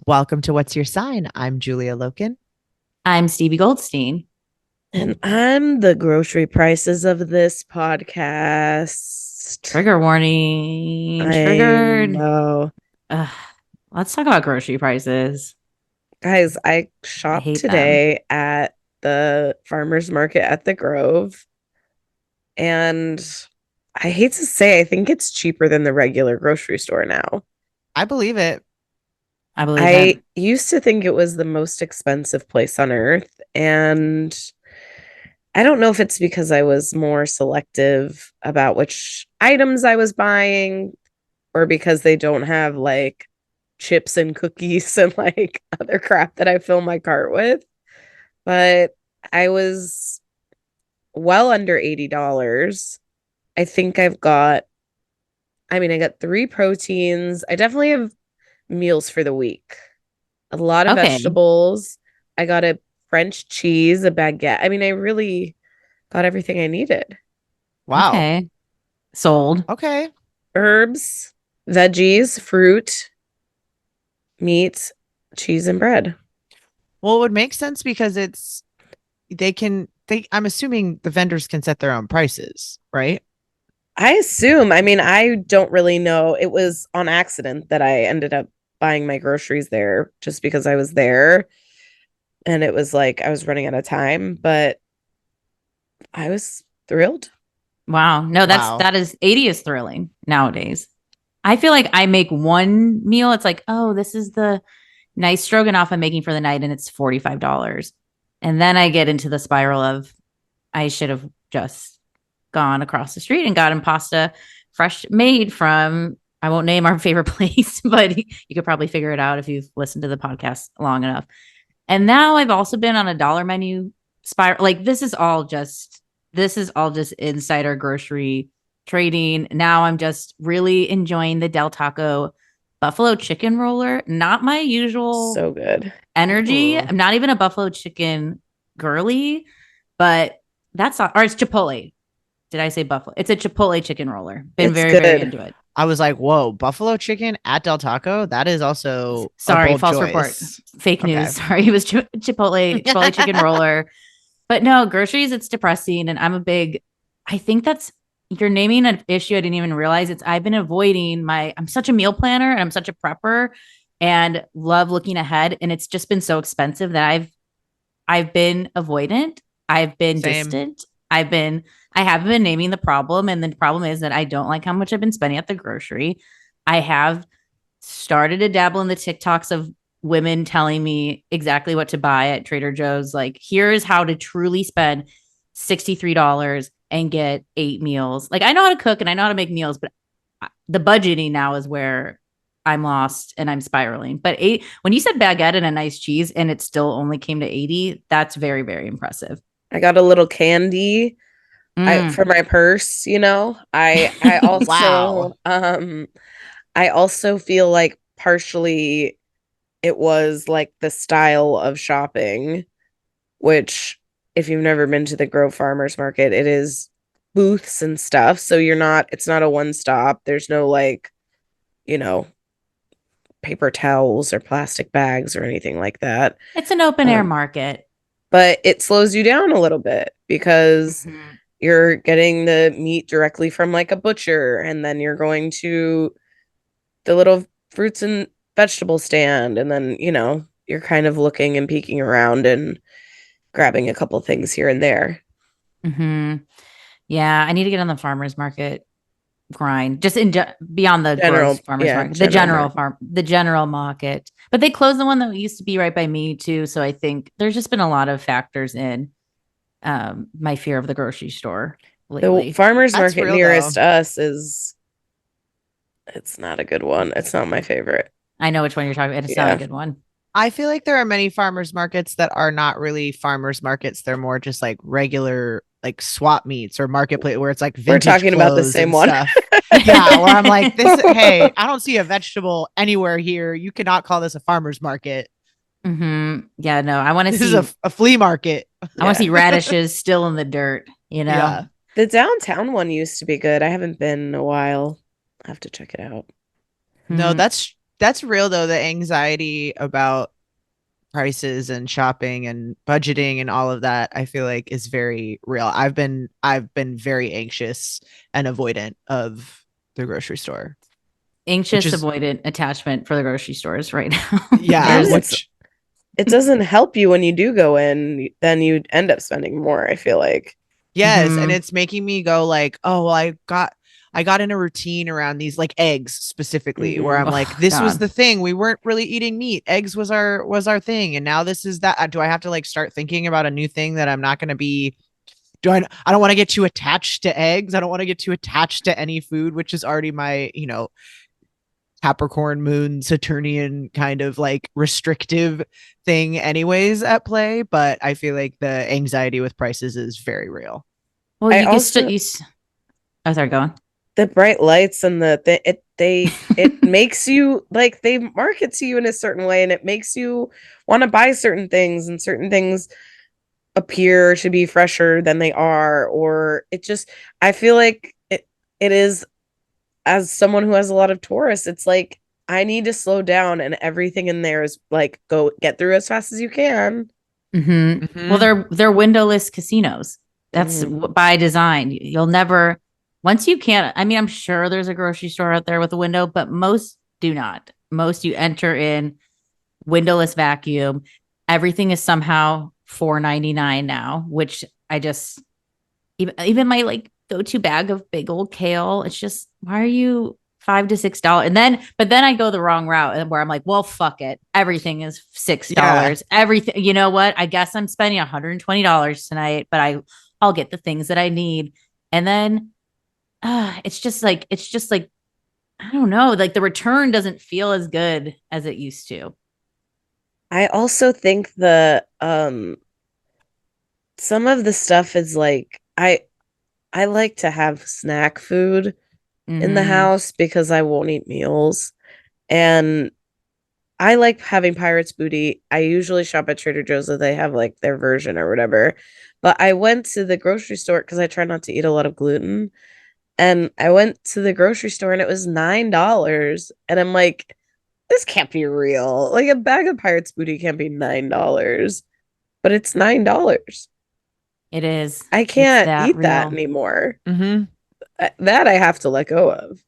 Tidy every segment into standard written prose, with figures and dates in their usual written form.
Welcome to What's Your Sign? I'm Julia Loken. I'm Stevie Goldstein. And I'm the grocery prices of this podcast. Trigger warning. I Triggered. know. Ugh, let's talk about grocery prices. Guys, I I shopped hate them. today at the farmer's market at the Grove. And I hate to say, I think it's cheaper than the regular grocery store now. I believe it. I believe I it. used to think it was the most expensive place on earth. And I don't know if it's because I was more selective about which items I was buying or because they don't have like chips and cookies and like other crap that I fill my cart with. But I was well under $80. I got three proteins. I definitely have meals for the week. A lot of Okay. vegetables. I got a French cheese, a baguette. I really got everything I needed. Wow. Okay. Sold. Okay. Herbs, veggies, fruit, meat, cheese, and bread. Well, it would make sense because I'm assuming the vendors can set their own prices, right? I assume. I don't really know. It was on accident that I ended up buying my groceries there just because I was there. And it was like I was running out of time, but I was thrilled. Wow. No, Wow. that is 80 is thrilling nowadays. I feel like I make one meal. It's like, oh, this is the nice stroganoff I'm making for the night, and it's $45. And then I get into the spiral of I should have just gone across the street and gotten pasta fresh made from, I won't name our favorite place, but you could probably figure it out if you've listened to the podcast long enough. And now I've also been on a dollar menu spiral. Like this is all just insider grocery trading. Now I'm just really enjoying the Del Taco buffalo chicken roller. Not my usual So good. energy. Ooh. I'm not even a buffalo chicken girly, but that's not, or it's Chipotle. Did I say buffalo? It's a Chipotle chicken roller. Been It's very, good. very into it. I was like, whoa, buffalo chicken at Del Taco? That is also Sorry, a bold false choice. report. Fake Okay. news. Sorry, it was Chipotle chicken roller. But no, groceries, it's depressing. And I think you're naming an issue I didn't even realize. I've been avoiding I'm such a meal planner and I'm such a prepper and love looking ahead. And it's just been so expensive that I've been avoidant. I've been Same. distant. I haven't been naming the problem. And the problem is that I don't like how much I've been spending at the grocery. I have started to dabble in the TikToks of women telling me exactly what to buy at Trader Joe's. Like, here's how to truly spend $63 and get 8 meals. Like, I know how to cook and I know how to make meals, but the budgeting now is where I'm lost and I'm spiraling. But when you said baguette and a nice cheese and it still only came to 80, that's very, very impressive. I got a little candy for my purse, I also Wow. I also feel like partially it was like the style of shopping, which if you've never been to the Grove Farmers Market, it is booths and stuff. So it's not a one stop. There's no like, you know, paper towels or plastic bags or anything like that. It's an open air market. But it slows you down a little bit because you're getting the meat directly from like a butcher, and then you're going to the little fruits and vegetable stand, and then you're kind of looking and peeking around and grabbing a couple things here and there. Yeah, I need to get on the farmers market grind, just beyond the General farmers market, the general market. But they closed the one that used to be right by me too, so I think there's just been a lot of factors in my fear of the grocery store lately. The farmers That's market real, nearest though. us it's not a good one. It's not my favorite. I know which one you're talking about. It's not a good one. I feel like there are many farmers markets that are not really farmers markets. They're more just like regular, like swap meets or marketplace where it's like vintage. We're talking about the clothes same and one. stuff. Yeah, where I'm like, hey, I don't see a vegetable anywhere here. You cannot call this a farmer's market. Yeah, no, I want to see. This is a flea market. I want to see radishes still in the dirt, Yeah. The downtown one used to be good. I haven't been in a while. I have to check it out. No, that's that's real though. The anxiety about prices and shopping and budgeting and all of that, I feel like is very real. I've been very anxious and avoidant of the grocery store, which Anxious, is avoidant attachment for the grocery stores right now. yeah, And There's it doesn't help you when you do go in, then you end up spending more, I feel like. yes, and Mhm. it's making me go like, oh, well, I got in a routine around these like eggs specifically where I'm like, Oh this was God. the thing. We weren't really eating meat. Eggs was our thing. And now this is that. Do I have to like start thinking about a new thing that I'm not going to be I don't want to get too attached to eggs. I don't want to get too attached to any food, which is already my, Capricorn moon Saturnian kind of like restrictive thing anyways at play, but I feel like the anxiety with prices is very real. Well, I you can still also oh, sorry, go on. the bright lights and it makes you like they market to you in a certain way and it makes you want to buy certain things and certain things appear to be fresher than they are or it just I feel like it is as someone who has a lot of Taurus it's like I need to slow down and everything in there is like go get through as fast as you can. Well, Mm-hmm. they're windowless casinos. That's Mhm. by design. You'll never once you can't. I mean, I'm sure there's a grocery store out there with a window, but most do not. Most you enter in windowless vacuum. Everything is somehow $4.99 now, which I just even my like go-to bag of big old kale. It's just why are you $5 to $6? And then but then I go the wrong route where I'm like, well, fuck it. Everything is $6. Yeah. Everything, you know what? I guess I'm spending $120 tonight, but I'll get the things that I need. And then it's just like I don't know, like the return doesn't feel as good as it used to. I also think the some of the stuff is like I like to have snack food in the Mm-hmm. house because I won't eat meals. And I like having Pirates Booty. I usually shop at Trader Joe's so they have like their version or whatever. But I went to the grocery store because I try not to eat a lot of gluten. And I went to the grocery store and it was $9. And I'm like, this can't be real. Like a bag of Pirates Booty can't be $9, but it's $9. It is. I It's can't that eat that real. anymore. Mm-hmm. That I have to let go of.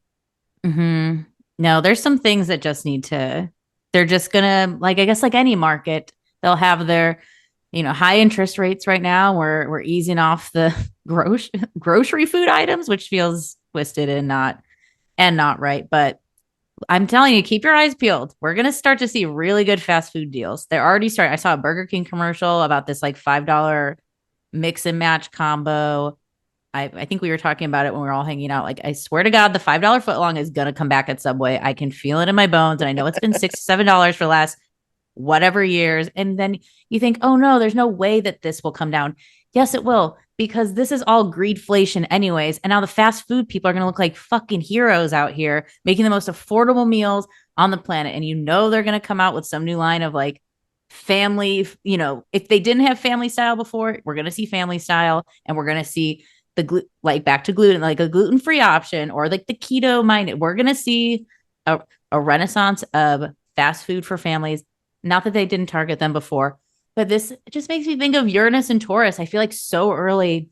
Mm-hmm. No, there's some things that just need to, they're just gonna, like, I guess, like any market, they'll have their, high interest rates right now. We're easing off the grocery food items, which feels twisted and not right. But I'm telling you, keep your eyes peeled. We're gonna start to see really good fast food deals. They're already starting. I saw a Burger King commercial about this like $5 mix and match combo. I think we were talking about it when we were all hanging out. Like, I swear to God, the $5 footlong is gonna come back at Subway. I can feel it in my bones, and I know it's been $6 to $7 for the last whatever years. And then you think, oh no, there's no way that this will come down. Yes, it will, because this is all greedflation, anyways. And now the fast food people are gonna look like fucking heroes out here, making the most affordable meals on the planet. And they're gonna come out with some new line of like family. If they didn't have family style before, we're gonna see family style, and we're gonna see like back to gluten, like a gluten-free option or like the keto minded. We're gonna see a renaissance of fast food for families. Not that they didn't target them before, but this just makes me think of Uranus and Taurus. I feel like so early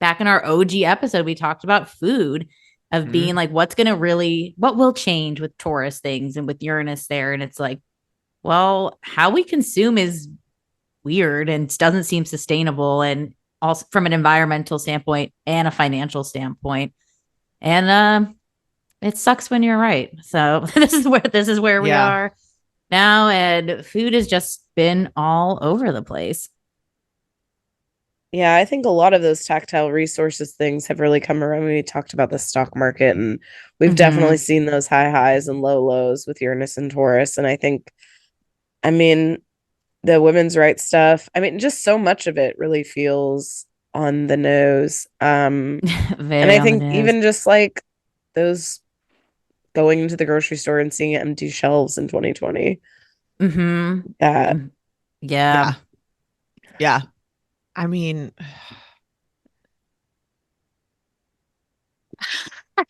back in our OG episode, we talked about food of being like, what will change with Taurus things and with Uranus there. And it's like, well, how we consume is weird and doesn't seem sustainable. And also from an environmental standpoint and a financial standpoint. And it sucks when you're right. So this is where we Yeah. are now, and food has just been all over the place. Yeah, I think a lot of those tactile resources things have really come around when we talked about the stock market. And we've definitely Mm-hmm. seen those high highs and low lows with Uranus and Taurus. And I think, I mean, the women's rights stuff, I mean, just so much of it really feels on the nose. And Very I on the think nose. even just like those going into the grocery store and seeing empty shelves in 2020, that Mm-hmm. Yeah. Yeah. Yeah. I mean,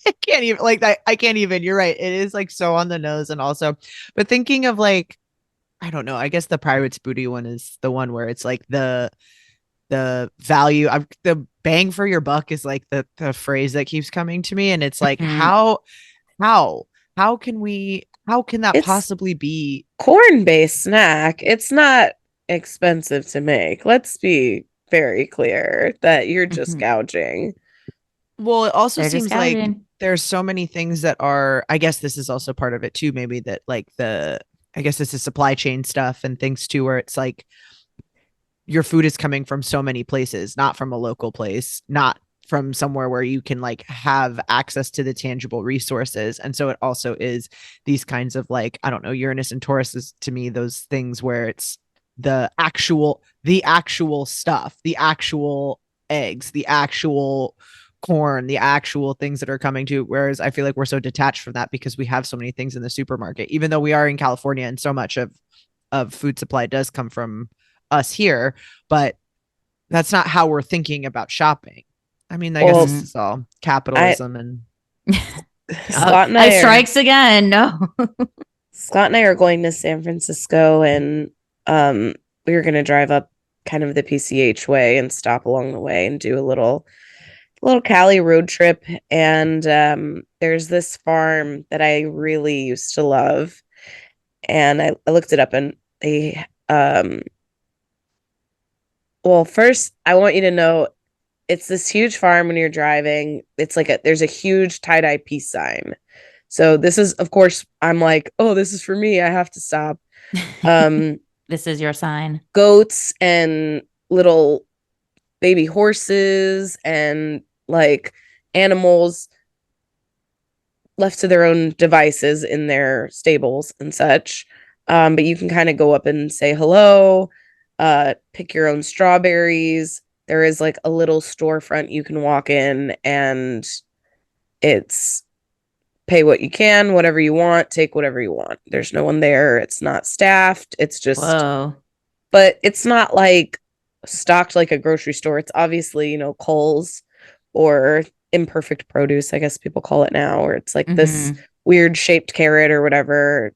I can't even like that. I can't even. You're right. It is like so on the nose, and also, but thinking of like, I don't know. I guess the Pirates Booty one is the one where it's like the value of the bang for your buck is like the phrase that keeps coming to me, and it's like Mhm. how how can we how can that It's possibly be? corn-based snack. It's not expensive to make. Let's be very clear that you're just Mhm. gouging. Well, it also They're just seems like gouging. there's so many things that are, I guess this is also part of it too, maybe that like I guess this is supply chain stuff and things too, where it's like your food is coming from so many places, not from a local place, not from somewhere where you can like have access to the tangible resources. And so it also is these kinds of like, I don't know, Uranus and Taurus is to me those things where it's the actual stuff, the actual eggs, the actual corn, the actual things that are coming to. Whereas I feel like we're so detached from that because we have so many things in the supermarket, even though we are in California and so much of food supply does come from us here, but that's not how we're thinking about shopping. I mean, I guess Well, this Mhm. is all I capitalism and Scott and I I are strikes again. No. Scott and I are going to San Francisco, and um we were going to drive up kind of the PCH way and stop along the way and do a little Cali road trip. And there's this farm that I really used to love, and I looked it up, and they well, first I want you to know it's this huge farm. When you're driving, it's like there's a huge tie-dye peace sign. So this is, of course, I'm like, oh, this is for me. I have to stop. Um, This is your sign. Goats and little baby horses and like animals left to their own devices in their stables and such. But you can kind of go up and say hello, pick your own strawberries. There is like a little storefront you can walk in, and it's pay what you can, whatever you want, take whatever you want. There's no one there. It's not staffed. It's just, Whoa. but it's not like stocked like a grocery store. It's obviously, Kohl's or imperfect produce, I guess people call it now, or it's like this Hmm. weird shaped carrot or whatever.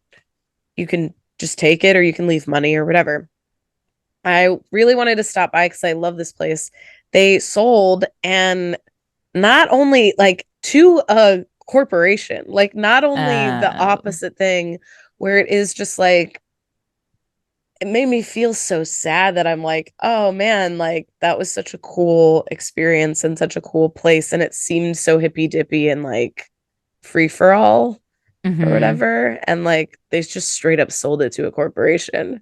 You can just take it or you can leave money or whatever. I really wanted to stop by because I love this place. They sold, and not only like to a corporation, like not only the Oh. opposite thing, where it is just like, it made me feel so sad that I'm like, oh man, like that was such a cool experience and such a cool place. And it seemed so hippy dippy and like free for all or Hmm. whatever. And like they just straight up sold it to a corporation.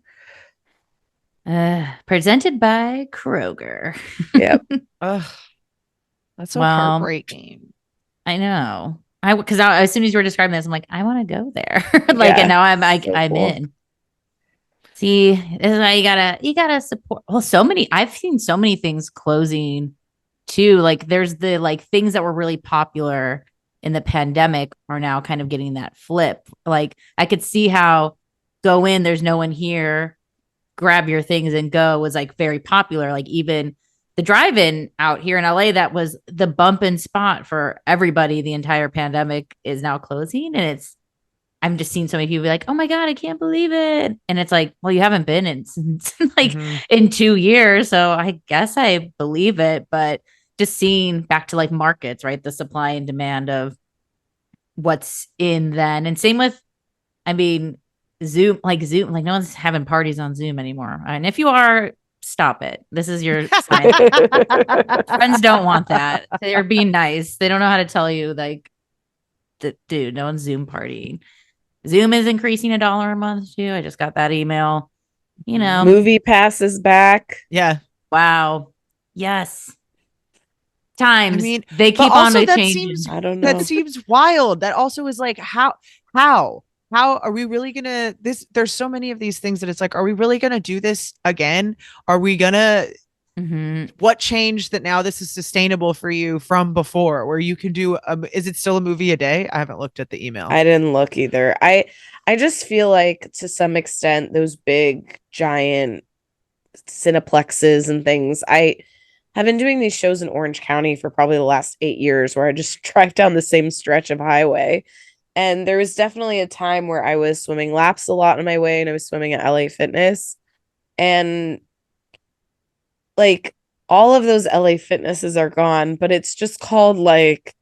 Presented by Kroger. Yeah. ugh, that's so Well, heartbreaking. I know. Because as soon as you were describing this, I'm like, I want to go there. Like, and Yeah. now I'm like, So I'm cool. in. See, this is why you gotta support. Well, I've seen so many things closing too. Like there's the like things that were really popular in the pandemic are now kind of getting that flip. Like I could see how go in, there's no one here, grab your things and go was like very popular. Like even the drive-in out here in LA that was the bump and spot for everybody the entire pandemic is now closing. And I'm just seeing so many people be like, oh my God, I can't believe it. And it's like, well, you haven't been in since like Mm-hmm. in 2 years. So I guess I believe it. But just seeing back to like markets, right? The supply and demand of what's in then. And same with, I mean, Zoom, like no one's having parties on Zoom anymore. And if you are, stop it. This is your sign. Friends don't want that. They're being nice. They don't know how to tell you, like, dude, no one's Zoom partying. Zoom is increasing $1 a month too. I just got that email. You Mm-hmm. know, Movie passes back. Yeah. wow. Yes. I Times mean, they but keep on also changing. I don't that know. seems wild. That also is like how how are we really gonna this there's so many of these things that it's like, are we really gonna do this again? Are we gonna Hmm. what changed that now this is sustainable for you from before where you can do is it still a movie a day? I haven't looked at the email. I didn't look either. I just feel like to some extent those big giant cineplexes and things, have been doing these shows in Orange County for probably the last 8 years where I just drive down the same stretch of highway. And there was definitely a time where I was swimming laps a lot on my way and I was swimming at LA Fitness. And like all of those LA Fitnesses are gone, but it's just called like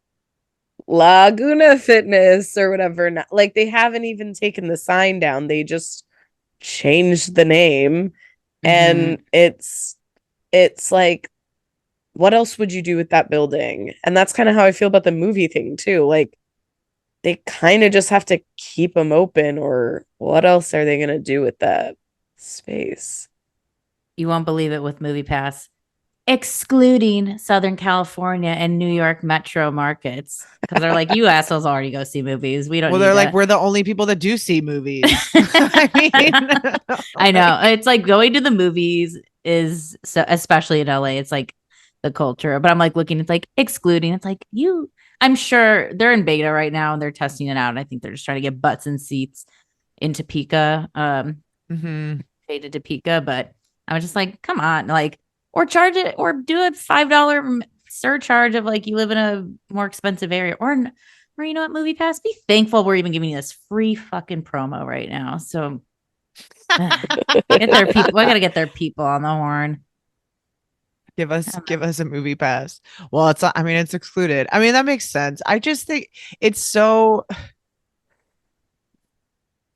Laguna Fitness or whatever. Like they haven't even taken the sign down. They just changed the name. And it's like, what else would you do with that building? And that's kind of how I feel about the movie thing too. Like they kind of just have to keep them open, or what else are they going to do with that space? You won't believe it with MoviePass, excluding Southern California and New York metro markets, because they're like, you assholes already go see movies. We don't. Well, need they're that. like, we're the only people that do see movies. I mean, I know it's like going to the movies is so, especially in LA. It's like the culture, but I'm like looking. It's like excluding. It's like you. I'm sure they're in beta right now and they're testing it out. And I think they're just trying to get butts and seats in Topeka, paid to Topeka. But I was just like, come on, like, or charge it, or do a $5 surcharge of like you live in a more expensive area, or you know what, MoviePass, be thankful we're even giving you this free fucking promo right now. So get their people. I gotta get their people on the horn. Give us a MoviePass. Well, it's excluded. I mean, that makes sense. I just think it's so.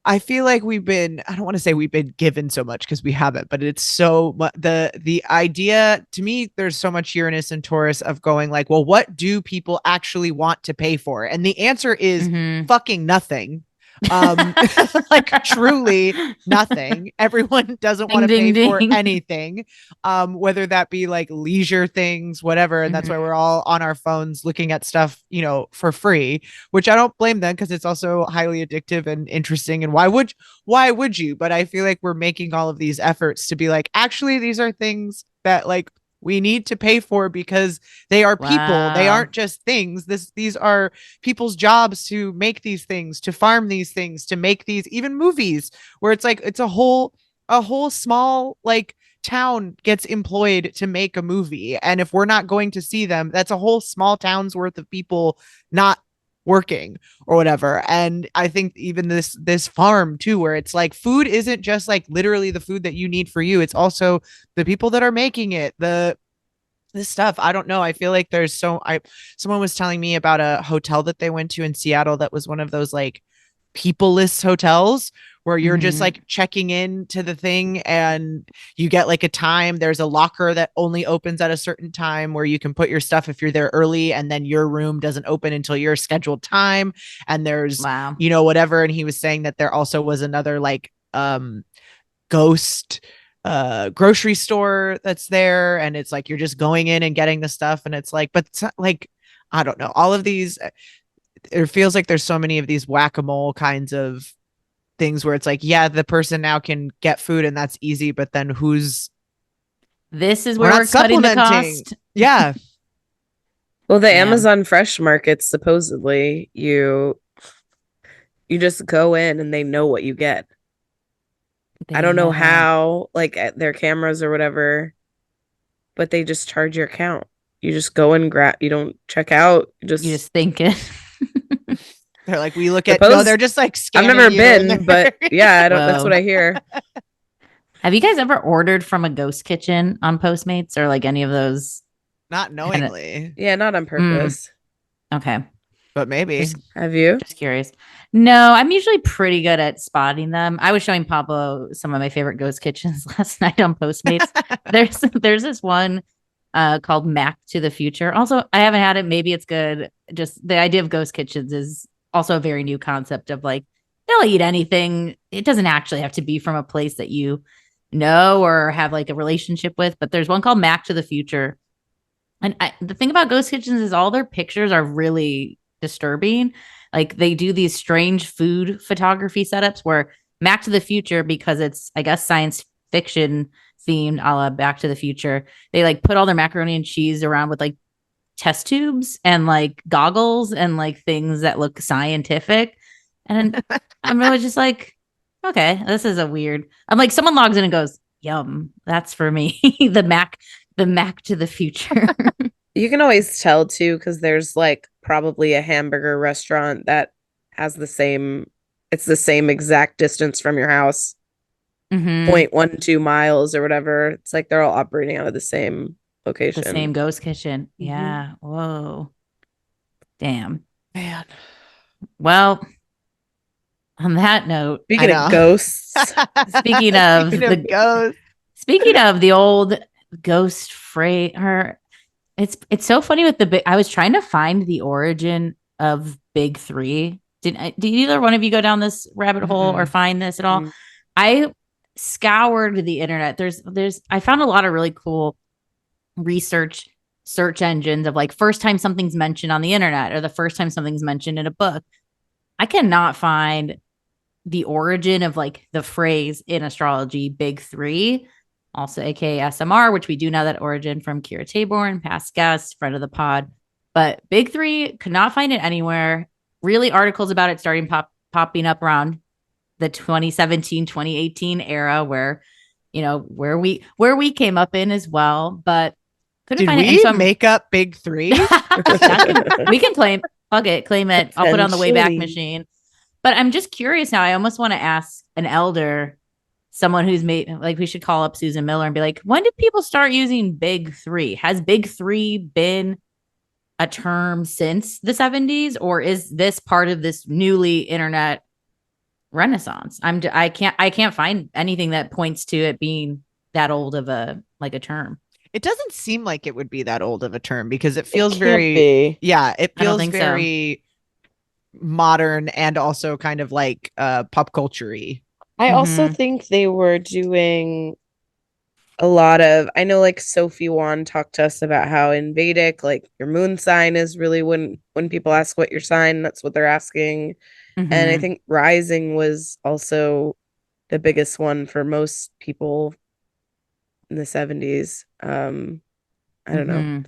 I feel like I don't want to say we've been given so much because we haven't, but it's so the idea to me, there's so much Uranus and Taurus of going like, well, what do people actually want to pay for? And the answer is fucking nothing. Like truly nothing. Everyone doesn't want to pay for anything, whether that be like leisure things, whatever. And that's why we're all on our phones looking at stuff, for free, which I don't blame them, because it's also highly addictive and interesting. And why would you? But I feel like we're making all of these efforts to be like, actually, these are things that like we need to pay for because they are people. Wow. They aren't just things. These are people's jobs to make these things, to farm these things, to make these, even movies where it's like, it's a whole small like town gets employed to make a movie. And if we're not going to see them, that's a whole small town's worth of people not working or whatever. And I think even this farm too, where it's like food isn't just like literally the food that you need for you, it's also the people that are making it, this stuff. I don't know, I feel like someone was telling me about a hotel that they went to in Seattle that was one of those like people-less hotels where you're just like checking in to the thing and you get like a time. There's a locker that only opens at a certain time where you can put your stuff if you're there early, and then your room doesn't open until your scheduled time. And there's, whatever. And he was saying that there also was another like ghost grocery store that's there. And it's like, you're just going in and getting the stuff. And it's like, but it's not like, I don't know, all of these, it feels like there's so many of these whack-a-mole kinds of things where it's like, yeah, the person now can get food and that's easy, but then this is where we're cutting the cost. Yeah. Well, the Amazon Fresh markets, supposedly you just go in and they know what you get. I don't know how, like at their cameras or whatever, but they just charge your account. You just go and grab, you don't check out. You just think it. They're like, we look at, no, they're just like scanning. I've never been, but yeah, I don't. That's what I hear. Have you guys ever ordered from a ghost kitchen on Postmates or like any of those? Not knowingly. Yeah, not on purpose. Okay. But maybe. Have you? Just curious. No, I'm usually pretty good at spotting them. I was showing Pablo some of my favorite ghost kitchens last night on Postmates. There's this one called Mac to the Future. Also, I haven't had it. Maybe it's good. Just the idea of ghost kitchens is also a very new concept of like, they'll eat anything. It doesn't actually have to be from a place that you know or have like a relationship with. But there's one called Mac to the Future. And the thing about ghost kitchens is all their pictures are really disturbing. Like they do these strange food photography setups where Mac to the Future, because it's, I guess, science fiction themed a la Back to the Future, they like put all their macaroni and cheese around with like test tubes and like goggles and like things that look scientific. And I'm really just like, okay, this is a weird. I'm like, someone logs in and goes, yum, that's for me. The Mac the Mac to the future. You can always tell too, because there's like probably a hamburger restaurant that has it's the same exact distance from your house, Mm-hmm. 0.12 miles or whatever. It's like they're all operating out of the same The location. same ghost kitchen. Mhm. Yeah. Whoa. Damn. Man. Well, on that note, Speaking of ghosts, speaking of ghosts, speaking of the old ghost freight, it's so funny with the big. I was trying to find the origin of Big Three. Did either one of you go down this rabbit hole or find this at all? Mm. I scoured the internet. I found a lot of really cool research search engines of like first time something's mentioned on the internet or the first time something's mentioned in a book. I cannot find the origin of like the phrase in astrology Big Three, also aka SMR, which we do know that origin from Kira Taborn, past guest, friend of the pod. But Big Three, could not find it anywhere. Really, articles about it starting popping up around the 2017, 2018 era where, where we came up in as well, but couldn't did find it. we make up Big Three? We can claim it. I'll put it on the Wayback Machine. But I'm just curious now. I almost want to ask an elder, someone who's made, like, we should call up Susan Miller and be like, when did people start using Big Three? Has Big Three been a term since the 70s, or is this part of this newly internet renaissance? I can't find anything that points to it being that old of a term. It doesn't seem like it would be that old of a term because it feels It feels very modern and also kind of like pop culture-y. I also think they were doing a lot of, I know like Sophie Wan talked to us about how in Vedic, like your moon sign is really when people ask what your sign, that's what they're asking. And I think rising was also the biggest one for most people in the 70s. I don't know.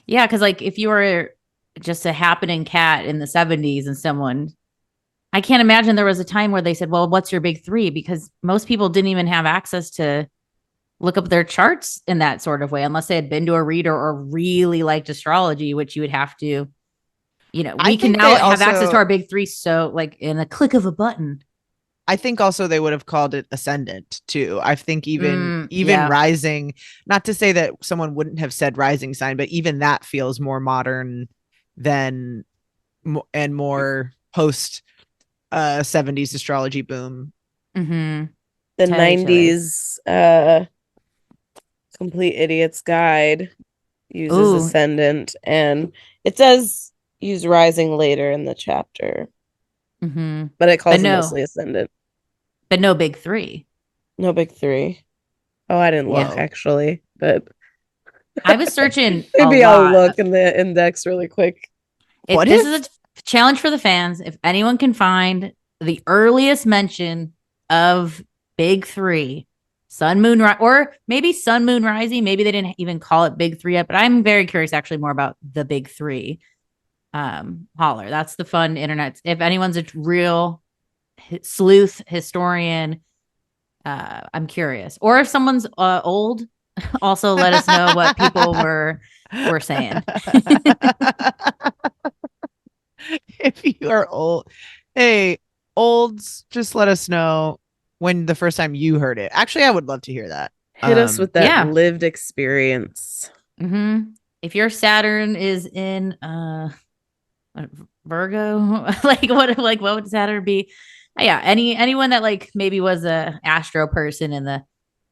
Yeah, because like if you were just a happening cat in the 70s and someone, I can't imagine there was a time where they said, well, what's your Big Three? Because most people didn't even have access to look up their charts in that sort of way, unless they had been to a reader or really liked astrology, which you would have to, we can now have access to our Big Three. So like in a click of a button. I think also they would have called it ascendant too. I think even rising, not to say that someone wouldn't have said rising sign, but even that feels more modern than and more post 70s astrology boom. The 90s Complete Idiot's Guide uses ascendant, and it does use rising later in the chapter. But it calls it mostly ascendant. But no Big Three. No Big Three. Oh, I didn't look actually, but I was searching. Maybe I'll look in the index really quick. This is a challenge for the fans. If anyone can find the earliest mention of Big Three, Sun, Moon, or maybe Sun, Moon, Rising. Maybe they didn't even call it Big Three yet, but I'm very curious actually more about the Big Three. Holler. That's the fun internet. If anyone's a real sleuth historian, I'm curious. Or if someone's old, also let us know what people were saying. If you are old, hey, olds, just let us know when the first time you heard it. Actually, I would love to hear that. Hit us with that lived experience. If your Saturn is in Virgo, what would Saturn be? Yeah, anyone that like maybe was a astro person in the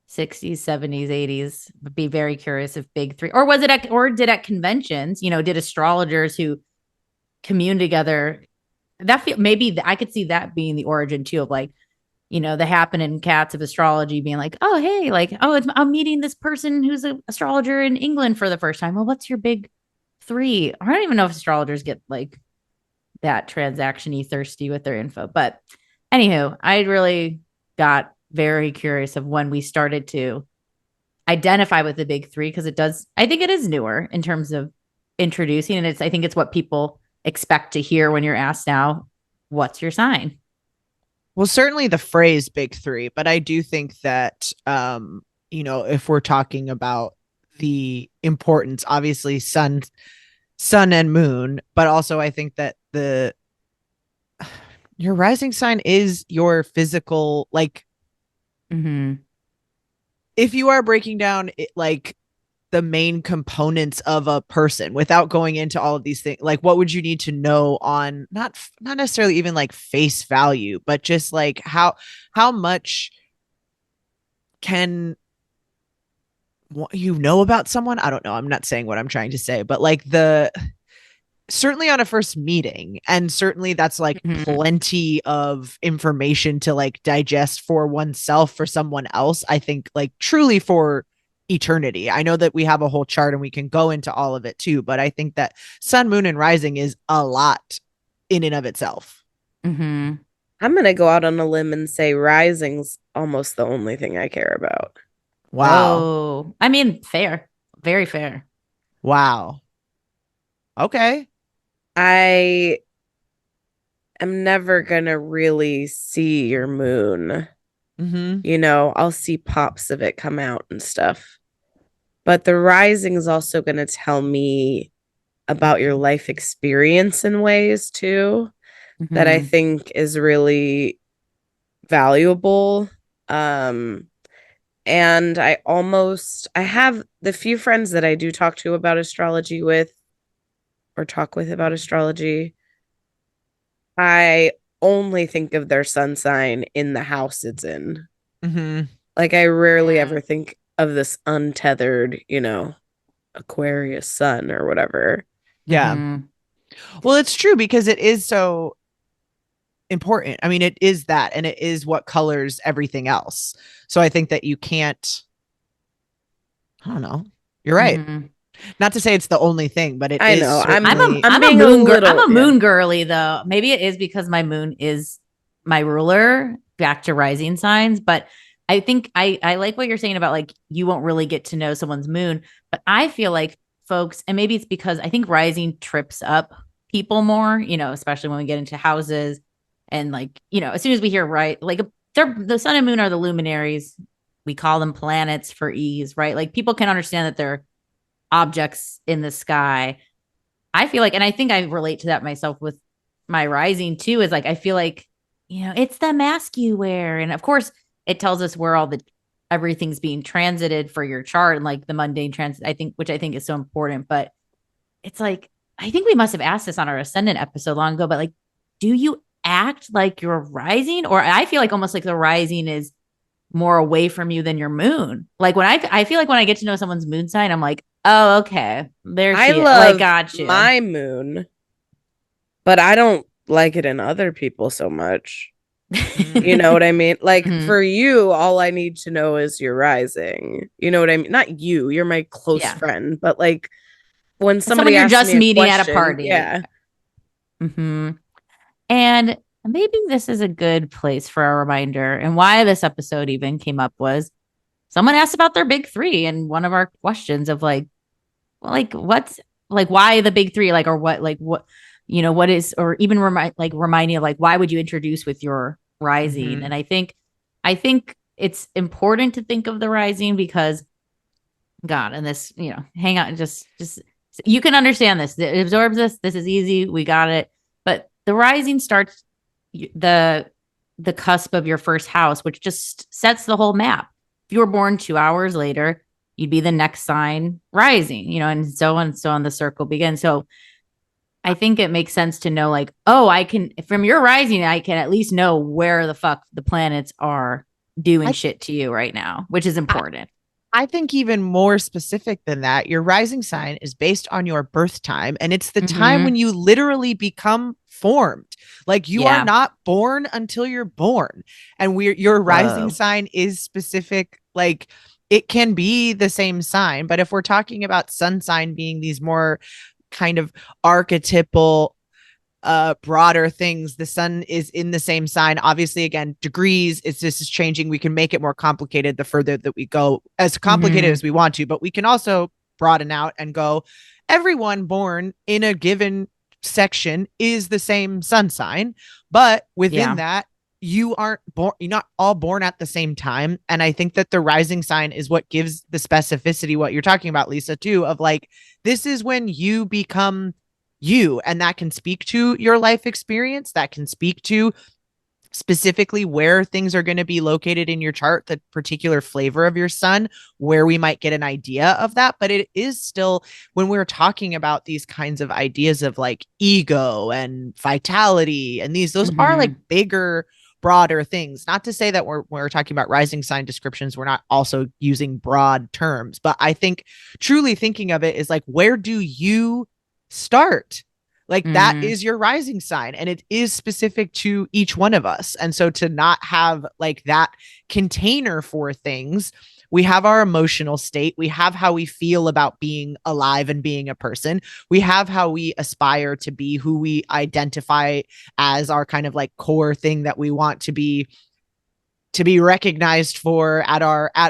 60s, 70s, 80s would be very curious if Big Three, or was it at conventions, did astrologers who commune together, maybe I could see that being the origin too of like, the happening cats of astrology being like, oh, hey, like, I'm meeting this person who's an astrologer in England for the first time. Well, what's your Big Three? I don't even know if astrologers get like that transaction-y thirsty with their info. But anywho, I really got very curious of when we started to identify with the Big Three, because I think it is newer in terms of introducing, and I think it's what people expect to hear when you're asked now, what's your sign? Well, certainly the phrase Big Three, but I do think that, if we're talking about the importance, obviously sun and moon, but also I think that the your rising sign is your physical, like Mm-hmm. if you are breaking down it, like the main components of a person without going into all of these things, like what would you need to know on not necessarily even like face value, but just like how much can you know about someone? I don't know, I'm not saying what I'm trying to say, but like the certainly on a first meeting, and certainly that's like Mm-hmm. plenty of information to like digest for oneself, for someone else, I think, like truly for eternity. I know that we have a whole chart and we can go into all of it too, but I think that sun, moon, and rising is a lot in and of itself. Mm-hmm. I'm gonna go out on a limb and say rising's almost the only thing I care about. Wow. Oh, I mean, fair, very fair. Wow. Okay. I am never gonna really see your moon. Mm-hmm. You know, I'll see pops of it come out and stuff. But the rising is also gonna tell me about your life experience in ways too that I Mm-hmm. think is really valuable. And I have the few friends that I do talk to about astrology with or talk with about astrology. I only think of their sun sign in the house it's in. Mm-hmm. Like I rarely ever think of this untethered, Aquarius sun or whatever. Yeah. Mm-hmm. Well, it's true because it is so important. I mean, it is that, and it is what colors everything else. So I think that you can't, I don't know. You're right. Mm-hmm. Not to say it's the only thing, but it I is know. certainly. I'm I'm a being a moon girl. I'm little a moon girly though. Maybe it is because my moon is my ruler back to rising signs, but I think I like what you're saying about like you won't really get to know someone's moon, but I feel like folks, and maybe it's because I think rising trips up people more, especially when we get into houses and like, as soon as we hear right, like the sun and moon are the luminaries. We call them planets for ease, right? Like people can understand that they're objects in the sky. I feel like, and I think I relate to that myself with my rising too, is like, I feel like, it's the mask you wear. And of course, it tells us where everything's being transited for your chart and like the mundane transit, which I think is so important. But it's like, I think we must have asked this on our ascendant episode long ago, but like, do you act like you're rising? Or I feel like almost like the rising is more away from you than your moon. Like when I feel like when I get to know someone's moon sign, I'm like, oh, okay, there I she is. Like, love got you. my moon, but I don't like it in other people so much. You know what I mean? Like Mhm. for you, all I need to know is your rising. You know what I mean? Not you, you're my close Yeah, friend, but like when someone somebody you're asks just me a meeting at a question, party. yeah. Hmm. And maybe this is a good place for a reminder. And why this episode even came up was someone asked about their big three, and one of our questions of like, well, like what's like why the big three, like or what, like what is, or even reminding of like why would you introduce with your rising? Mhm. And I think it's important to think of the rising because God, and this, hang on, just you can understand this. It absorbs this. This is easy. We got it. But the rising starts the the cusp of your first house, which just sets the whole map. If you were born 2 hours later, you'd be the next sign rising, and so on and so on. The circle begins. So I think it makes sense to know, like, oh, I can from your rising, I can at least know where the fuck the planets are doing I, shit to you right now, which is I important. I think even more specific than that, your rising sign is based on your birth time, and it's the time when Mm-hmm. you literally become formed. Like you are Yeah. not born until you're born, and your rising Whoa. sign is specific. Like it can be the same sign, but if we're talking about sun sign being these more kind of archetypal broader things, the sun is in the same sign, obviously, again, degrees, it's this is changing, we can make it more complicated the further that we go, as complicated Mm-hmm. as we want to, but we can also broaden out and go, everyone born in a given section is the same sun sign, but within Yeah. that you're not all born at the same time. And I think that the rising sign is what gives the specificity, what you're talking about, Lisa, too, of like, this is when you become you. And that can speak to your life experience, that can speak to specifically where things are going to be located in your chart, the particular flavor of your sun, where we might get an idea of that. But it is still, when we're talking about these kinds of ideas of like ego and vitality and those are like bigger, broader things. Not to say that we're talking about rising sign descriptions, we're not also using broad terms, but I think truly thinking of it is like, where do you start? Like that is your rising sign, and it is specific to each one of us. And so to not have like that container for things, we have our emotional state, we have how we feel about being alive and being a person, we have how we aspire to be, who we identify as our kind of like core thing that we want to be recognized for at our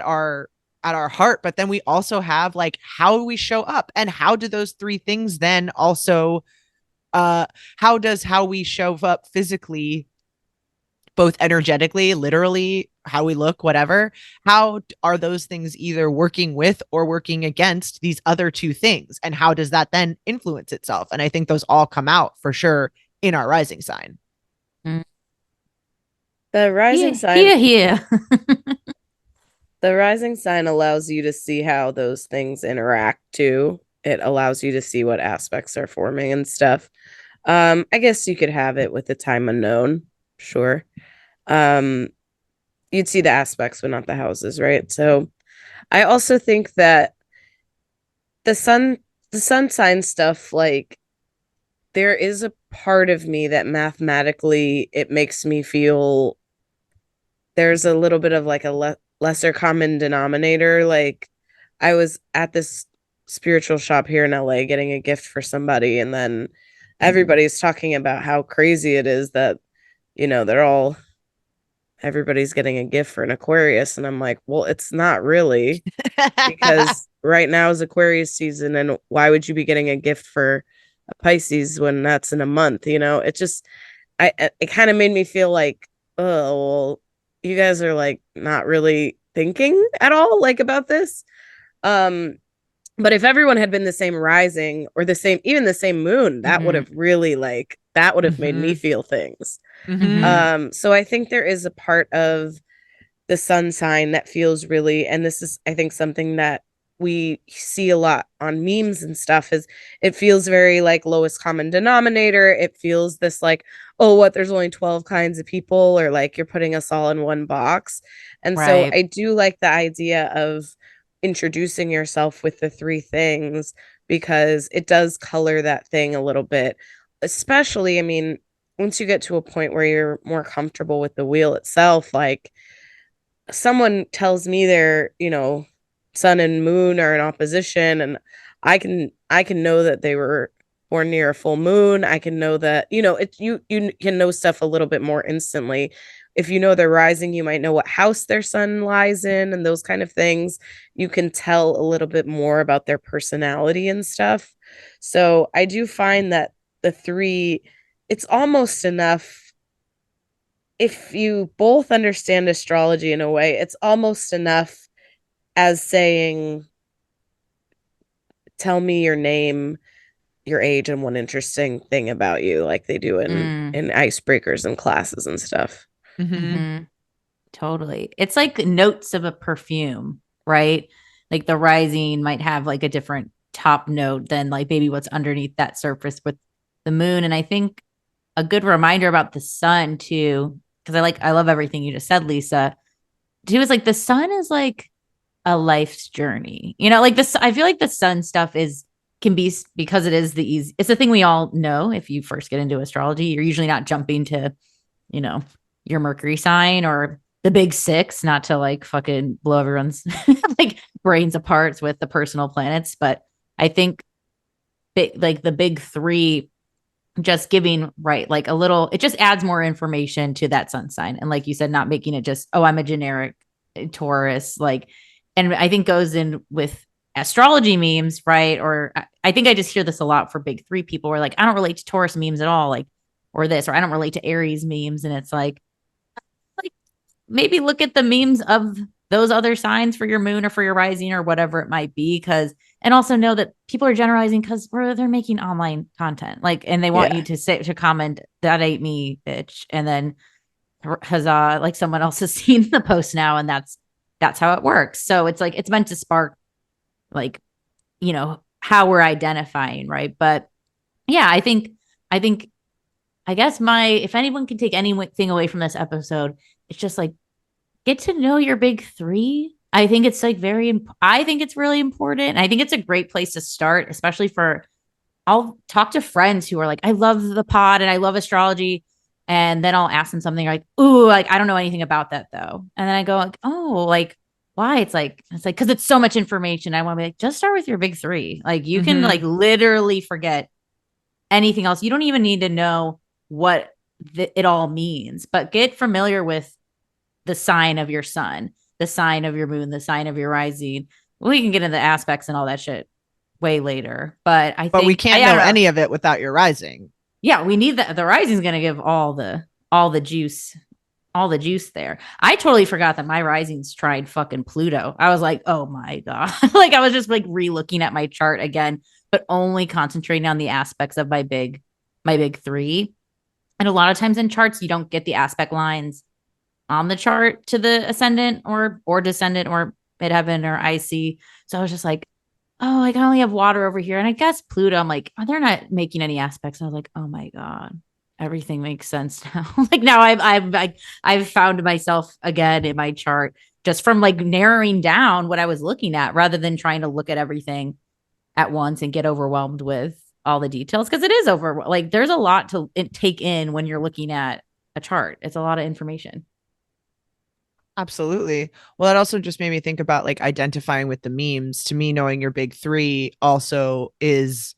heart. But then we also have like how we show up, and how do those three things then also how does how we show up physically, both energetically, literally, how we look, whatever, how are those things either working with or working against these other two things, and how does that then influence itself? And I think those all come out for sure in our rising sign. The rising sign, the rising sign allows you to see how those things interact too. It allows you to see what aspects are forming and stuff. I guess you could have it with the time unknown, sure. You'd see the aspects but not the houses, right? So I also think that the sun sign stuff, like, there is a part of me that mathematically it makes me feel there's a little bit of like a lesser common denominator. Like, I was at this spiritual shop here in LA getting a gift for somebody, and then everybody's talking about how crazy it is that, you know, everybody's getting a gift for an Aquarius, and I'm like, well, it's not really, because right now is Aquarius season, and why would you be getting a gift for a Pisces when that's in a month? You know, it just, it kind of made me feel like, oh, well, you guys are like not really thinking at all like about this. But if everyone had been the same rising, or even the same moon, that would have really that would have made me feel things. So I think there is a part of the sun sign that feels really, and this is, I think, something that we see a lot on memes and stuff, is it feels very like lowest common denominator. It feels this like, oh, what, there's only 12 kinds of people, or like you're putting us all in one box. And so I do like the idea of introducing yourself with the three things, because it does color that thing a little bit. Especially, I mean, once you get to a point where you're more comfortable with the wheel itself, like someone tells me their, sun and moon are in opposition, and I can know that they were born near a full moon. I can know that, you can know stuff a little bit more instantly. If you know they're rising, you might know what house their sun lies in, and those kind of things. You can tell a little bit more about their personality and stuff. So I do find that the three, it's almost enough. If you both understand astrology in a way, it's almost enough as saying, tell me your name, your age, and one interesting thing about you, like they do in icebreakers and classes and stuff. Totally. It's like notes of a perfume, right? Like the rising might have like a different top note than like maybe what's underneath that surface with the moon. And I think a good reminder about the sun too, because I love everything you just said, Lisa, too, is like the sun is like a life's journey. Like this, I feel like the sun stuff can be, because it is it's the thing we all know. If you first get into astrology, you're usually not jumping to, your Mercury sign or the big six, not to like fucking blow everyone's like brains apart with the personal planets. But I think like the big three, just giving like a little, it just adds more information to that sun sign. And like you said, not making it just, oh, I'm a generic Taurus, like, and I think goes in with astrology memes, right? Or I think I just hear this a lot for big three people, where like, I don't relate to Taurus memes at all, like, or this, or I don't relate to Aries memes. And it's like, maybe look at the memes of those other signs for your moon or for your rising or whatever it might be. And also know that people are generalizing because they're making online content. Like, and they want you to comment, that ain't me, bitch. And then huzzah, like someone else has seen the post now. And that's how it works. So it's like, it's meant to spark, like, how we're identifying. Right. But yeah, I think, I guess if anyone can take anything away from this episode, it's just like, get to know your big three. I think it's like I think it's really important. I think it's a great place to start, especially I'll talk to friends who are like, I love the pod and I love astrology. And then I'll ask them something like, ooh, like, I don't know anything about that though. And then I go like, oh, like, why? It's like, cause it's so much information. I want to be like, just start with your big three. Like you can like literally forget anything else. You don't even need to know what it all means, but get familiar with the sign of your sun, the sign of your moon, the sign of your rising. We can get into the aspects and all that shit way later. But we can't know any of it without your rising. Yeah, we need the rising is going to give all the juice there. I totally forgot that my risings tried fucking Pluto. I was like, oh my God. Like I was just like re-looking at my chart again, but only concentrating on the aspects of my big three. And a lot of times in charts, you don't get the aspect lines on the chart to the ascendant or descendant or midheaven or IC. So I was just like, oh, I can only have water over here. And I guess Pluto, I'm like, they're not making any aspects. And I was like, oh my God, everything makes sense now. Like now I've found myself again in my chart just from like narrowing down what I was looking at rather than trying to look at everything at once and get overwhelmed with all the details. Cause it is like there's a lot to take in when you're looking at a chart. It's a lot of information. Absolutely. Well, that also just made me think about like identifying with the memes. To me, knowing your big three also is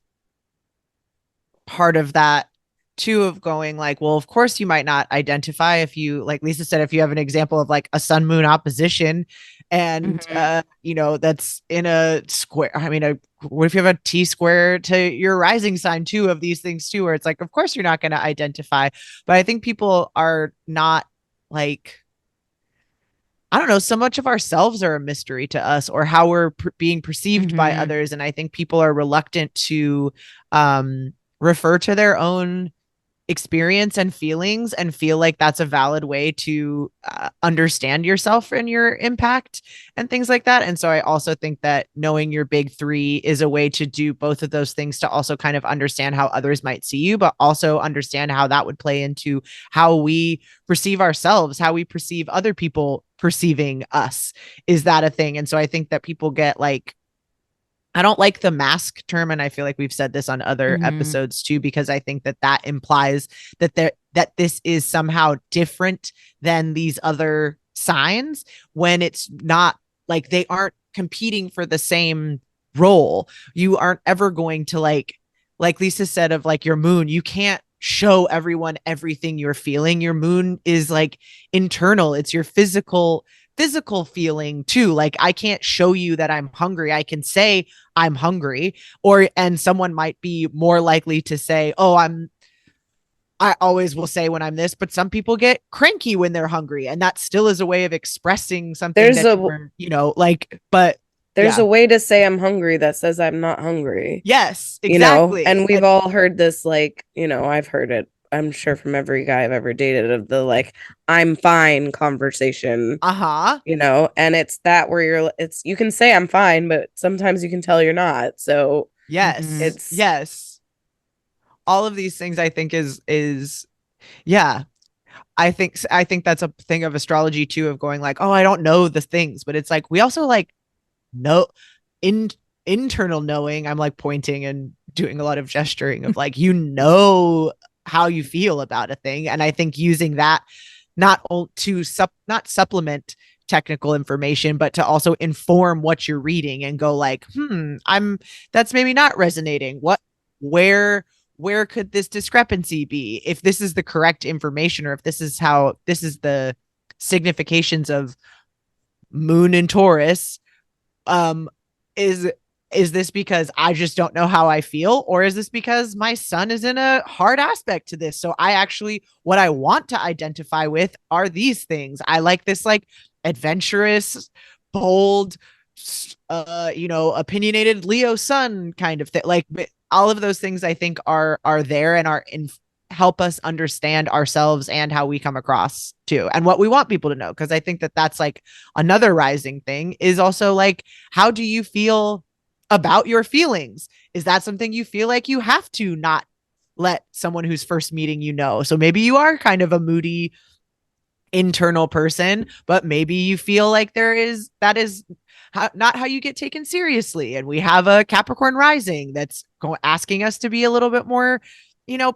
part of that too, of going like, well, of course you might not identify if you, like Lisa said, if you have an example of like a sun moon opposition and that's in a square. I mean, what if you have a T square to your rising sign too, of these things too, where it's like, of course you're not going to identify. But I think people are not like, I don't know, so much of ourselves are a mystery to us, or how we're being perceived by others. And I think people are reluctant to refer to their own experience and feelings and feel like that's a valid way to understand yourself and your impact and things like that. And so I also think that knowing your big three is a way to do both of those things, to also kind of understand how others might see you, but also understand how that would play into how we perceive ourselves, how we perceive other people perceiving us. Is that a thing? And so I think that people get like, I don't like the mask term, and I feel like we've said this on other episodes too, because I think that implies that this is somehow different than these other signs, when it's not. Like they aren't competing for the same role. You aren't ever going to like Lisa said of like your moon, you can't show everyone everything you're feeling. Your moon is like internal. It's your physical feeling too. Like I can't show you that I'm hungry. I can say I'm hungry, and someone might be more likely to say, oh, I always will say when I'm this, but some people get cranky when they're hungry, and that still is a way of expressing something. There's a way to say I'm hungry that says I'm not hungry. Yes, exactly. And we've all heard this, like, I've heard it, I'm sure, from every guy I've ever dated, of the like, I'm fine conversation. And it's that where you can say I'm fine, but sometimes you can tell you're not. So yes. All of these things I think is yeah. I think that's a thing of astrology too, of going like, oh, I don't know the things, but it's like we also like know internal knowing. I'm like pointing and doing a lot of gesturing of like, how you feel about a thing. And I think using that not supplement technical information, but to also inform what you're reading and go like, that's maybe not resonating. Where could this discrepancy be? If this is the correct information, or if this is the significations of moon in Taurus, is this because I just don't know how I feel? Or is this because my sun is in a hard aspect to this? So I actually, what I want to identify with are these things. I like this like adventurous, bold, opinionated Leo sun kind of thing. Like all of those things I think are there and are in help us understand ourselves and how we come across too and what we want people to know, because I think that that's like another rising thing is also like, how do you feel about your feelings? Is that something you feel like you have to not let someone who's first meeting you know? So maybe you are kind of a moody internal person, but maybe you feel like that is not how you get taken seriously. And we have a Capricorn rising that's asking us to be a little bit more,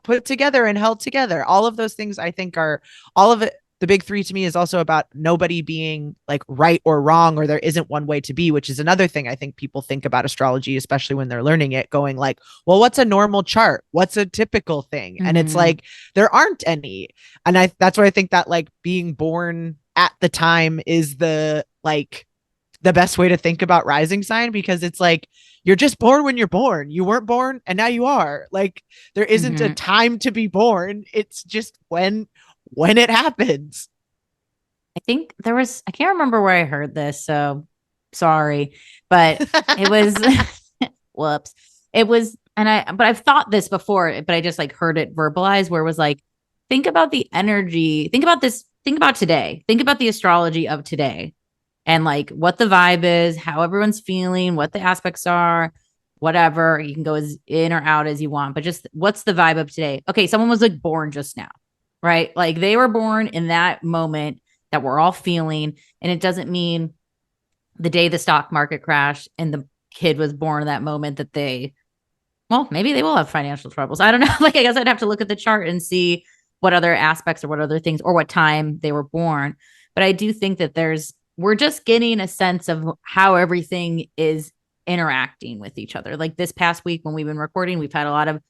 put together and held together. All of those things I think are all of it. The big three to me is also about nobody being like right or wrong, or there isn't one way to be, which is another thing I think people think about astrology, especially when they're learning it, going like, well, what's a normal chart? What's a typical thing? And it's like, there aren't any. And that's why I think that like being born at the time is the best way to think about rising sign, because it's like, you're just born when you're born. You weren't born and now you are. Like, there isn't a time to be born. It's just when it happens. I think I can't remember where I heard this, so sorry, but it was, whoops. It was, but I've thought this before, but I just like heard it verbalized where it was like, think about the energy, think about today, think about the astrology of today and like what the vibe is, how everyone's feeling, what the aspects are, whatever. You can go as in or out as you want, but just what's the vibe of today? Okay, someone was like born just now, right? Like they were born in that moment that we're all feeling. And it doesn't mean the day the stock market crashed and the kid was born in that moment that maybe they will have financial troubles. I don't know. Like, I guess I'd have to look at the chart and see what other aspects or what other things or what time they were born. But I do think that we're just getting a sense of how everything is interacting with each other. Like this past week when we've been recording, we've had a lot of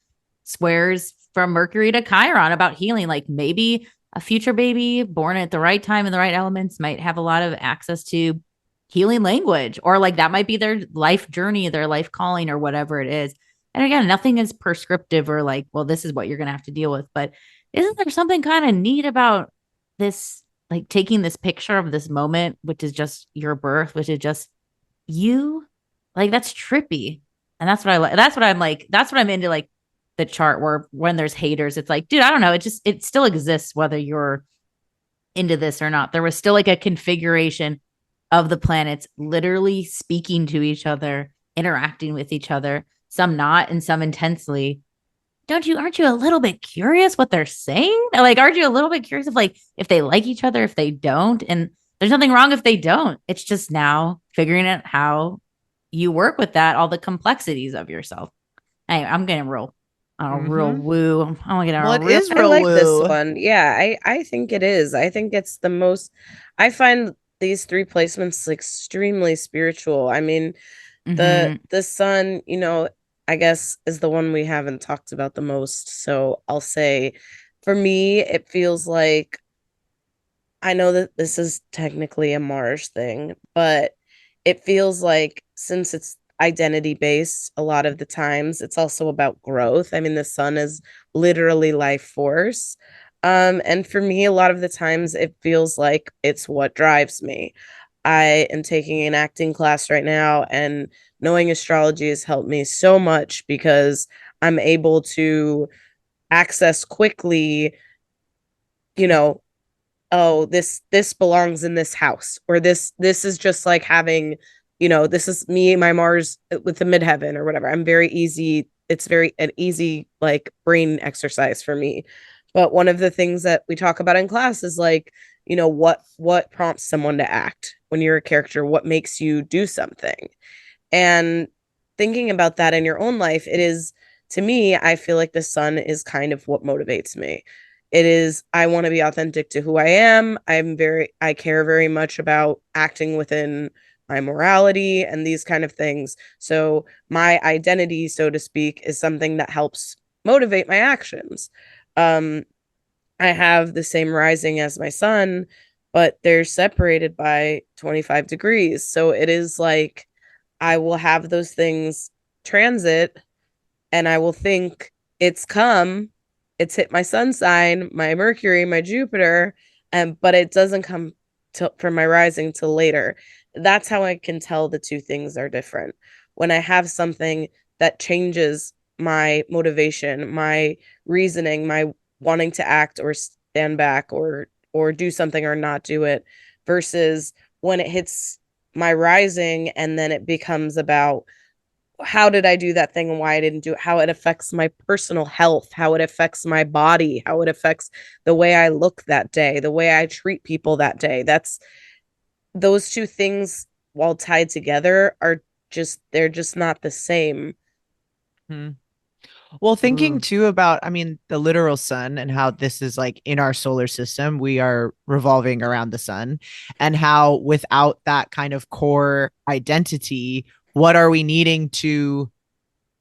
squares from Mercury to Chiron about healing. Like maybe a future baby born at the right time in the right elements might have a lot of access to healing language, or like that might be their life journey, their life calling, or whatever it is. And again, nothing is prescriptive or like, well, this is what you're going to have to deal with. But isn't there something kind of neat about this, like taking this picture of this moment, which is just your birth, which is just you? Like, that's trippy. And that's what I like. That's what I'm like. That's what I'm into. Like, the chart where when there's haters, it's like, dude, I don't know. It still exists whether you're into this or not. There was still like a configuration of the planets literally speaking to each other, interacting with each other, some not and some intensely. Aren't you a little bit curious what they're saying? Like, aren't you a little bit curious of like if they like each other, if they don't? And there's nothing wrong if they don't. It's just now figuring out how you work with that, all the complexities of yourself. Anyway, I'm getting real woo. I want to get it is real I like woo. this one. Yeah, I think it is. I think it's the most. I find these three placements extremely spiritual. I mean, the sun, I guess is the one we haven't talked about the most. So I'll say, for me, it feels like, I know that this is technically a Mars thing, but it feels like since it's identity based, a lot of the times it's also about growth. I mean, the sun is literally life force. And for me, a lot of the times it feels like it's what drives me. I am taking an acting class right now, and knowing astrology has helped me so much because I'm able to access quickly, oh, this belongs in this house, or this is just like having, this is me, my Mars with the midheaven or whatever. I'm very easy. It's an easy like brain exercise for me. But one of the things that we talk about in class is like, what prompts someone to act when you're a character, what makes you do something. And thinking about that in your own life, it is, to me, I feel like the sun is kind of what motivates me. It is, I want to be authentic to who I am. I care very much about acting within my morality and these kind of things. So my identity, so to speak, is something that helps motivate my actions. I have the same rising as my sun, but they're separated by 25 degrees. So it is like, I will have those things transit and I will think it's come, it's hit my sun sign, my Mercury, my Jupiter, but it doesn't come from my rising till later. That's how I can tell the two things are different. When I have something that changes my motivation, my reasoning, my wanting to act or stand back or do something or not do it, versus when it hits my rising and then it becomes about how did I do that thing and why I didn't do it, how it affects my personal health, how it affects my body, how it affects the way I look that day, the way I treat people that day. That's those two things, while tied together, are they're just not the same. Hmm. Well, thinking Ooh. too about, I mean, the literal sun and how this is like in our solar system, we are revolving around the sun, and how without that kind of core identity, what are we needing to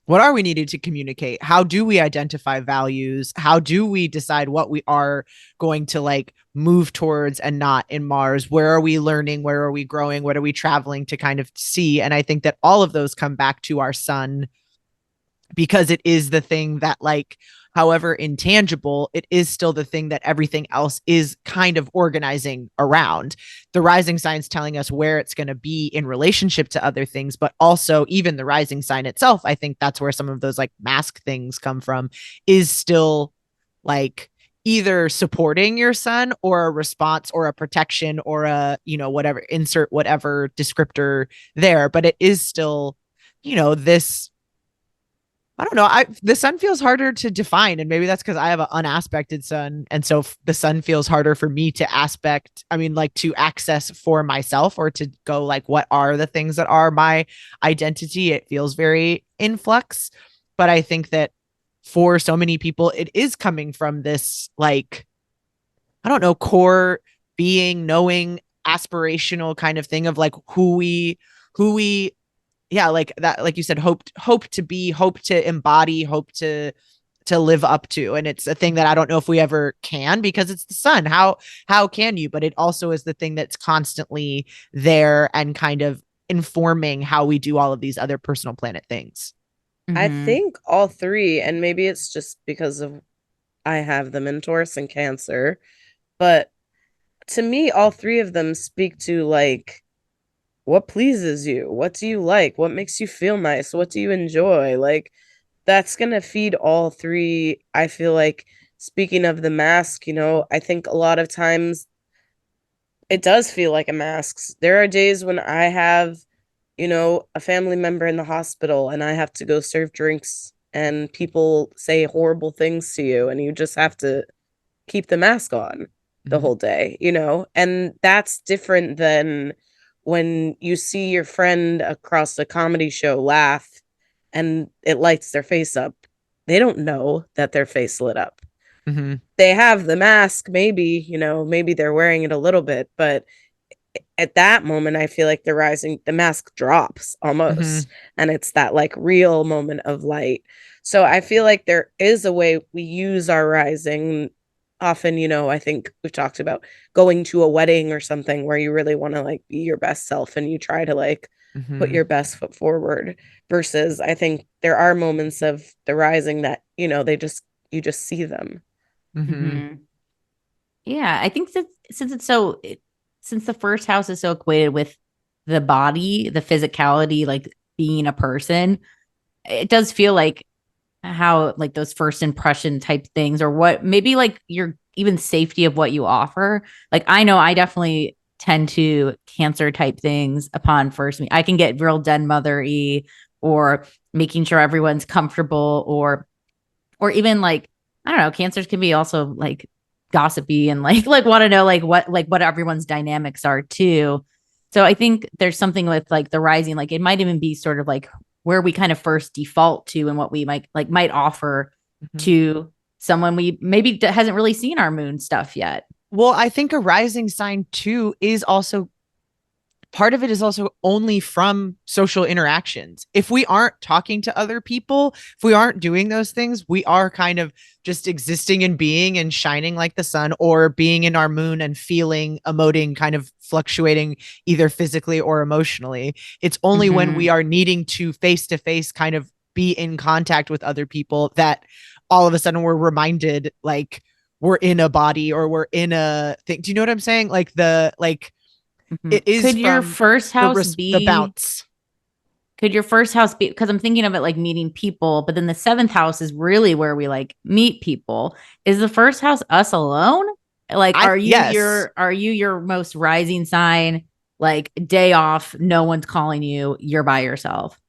what are we needing to communicate? How do we identify values? How do we decide what we are going to like move towards and not in Mars? Where are we learning? Where are we growing? What are we traveling to kind of see? And I think that all of those come back to our sun, because it is the thing that, like, however intangible, it is still the thing that everything else is kind of organizing around. The rising sign's telling us where it's going to be in relationship to other things, but also even the rising sign itself, I think that's where some of those like mask things come from, is still like either supporting your sun or a response or a protection or a, you know, whatever, insert whatever descriptor there, but it is still, you know, this, I don't know. The sun feels harder to define, and maybe that's because I have an unaspected sun, and so the sun feels harder for me to aspect. I mean, like to access for myself, or to go like, what are the things that are my identity? It feels very in flux, but I think that for so many people, it is coming from this like, I don't know, core being, knowing, aspirational kind of thing of like who we yeah, like that, like you said, hope to be, hope to embody, hope to live up to. And it's a thing that I don't know if we ever can, because it's the sun. How can you? But it also is the thing that's constantly there and kind of informing how we do all of these other personal planet things. I Mm-hmm. think all three, and maybe it's just because of I have them in Taurus and Cancer, but to me, all three of them speak to like what pleases you, what do you like, what makes you feel nice, what do you enjoy, like that's gonna feed all three. I feel like, speaking of the mask, I think a lot of times it does feel like a mask. There are days when I have, a family member in the hospital and I have to go serve drinks and people say horrible things to you and you just have to keep the mask on the Mm-hmm. whole day, and that's different than when you see your friend across a comedy show laugh and it lights their face up. They don't know that their face lit up. Mm-hmm. They have the mask, maybe, maybe they're wearing it a little bit, but at that moment, I feel like the mask drops Mm-hmm. almost. And it's that like real moment of light. So I feel like there is a way we use our rising. Often, I think we've talked about going to a wedding or something where you really want to like be your best self and you try to like put Mm-hmm. your best foot forward, versus I think there are moments of the rising that, you just see them. Mm-hmm. Mm-hmm. Yeah, I think that since the first house is so equated with the body, the physicality, like being a person, it does feel like how like those first impression type things, or what maybe like your even safety of what you offer. Like I know I definitely tend to cancer type things upon first meet. I can get real den mothery, or making sure everyone's comfortable, or even like I don't know, cancers can be also like gossipy and like want to know like what everyone's dynamics are too. So I think there's something with like the rising, like it might even be sort of like where we kind of first default to and what we might offer Mm-hmm. to someone we maybe hasn't really seen our moon stuff yet. Well, I think a rising sign too is also part of it is also only from social interactions. If we aren't talking to other people, if we aren't doing those things, we are kind of just existing and being and shining like the sun, or being in our moon and feeling, emoting, kind of fluctuating either physically or emotionally. It's only when we are needing to face kind of be in contact with other people that all of a sudden we're reminded, like, we're in a body or we're in a thing. Do you know what I'm saying? Like it is Could your from first house the bounce. Could your first house be, because I'm thinking of it like meeting people, but then the seventh house is really where we like meet people. Is the first house us alone? Like, Yes. are you your most rising sign? Like day off, no one's calling you, you're by yourself.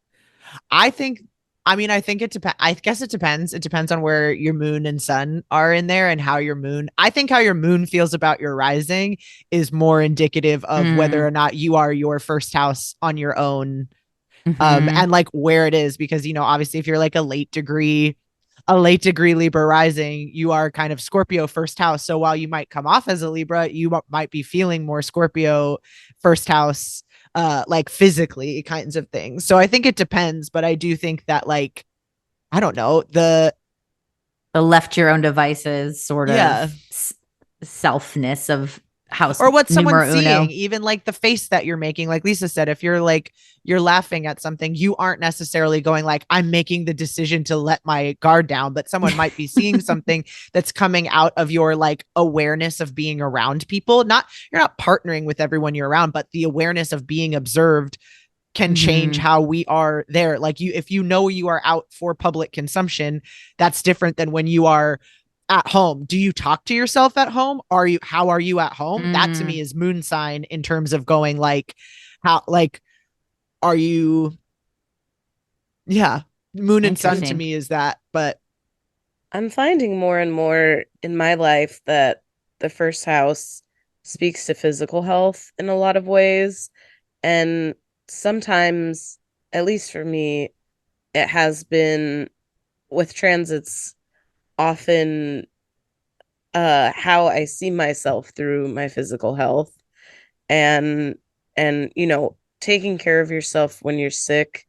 I think, I mean, I think it depends. I guess it depends. It depends on where your moon and sun are in there and how your moon, I think how your moon feels about your rising is more indicative of whether or not you are your first house on your own. And like where it is, because, you know, obviously if you're like a late degree Libra rising, you are kind of Scorpio first house. So while you might come off as a Libra, you might be feeling more Scorpio first house, like physically kinds of things. So I think it depends, but I do think that, like, I don't know, the left your own devices sort yeah, of selfness of house or what someone's numero seeing, uno. even like the face that you're making, like Lisa said, if you're like, you're laughing at something, you aren't necessarily going like, I'm making the decision to let my guard down, but someone might be seeing something that's coming out of your like awareness of being around people. Not, you're not partnering with everyone you're around, but the awareness of being observed can change how we are there. Like, you, if you know you are out for public consumption, that's different than when you are at home. Do you talk to yourself at home? How are you at home? That to me is moon sign, in terms of going like, how, like, are you, yeah, moon and sun to me is that. But I'm finding more and more in my life that the first house speaks to physical health in a lot of ways. And sometimes, at least for me, it has been with transits often how I see myself through my physical health. And you know, taking care of yourself when you're sick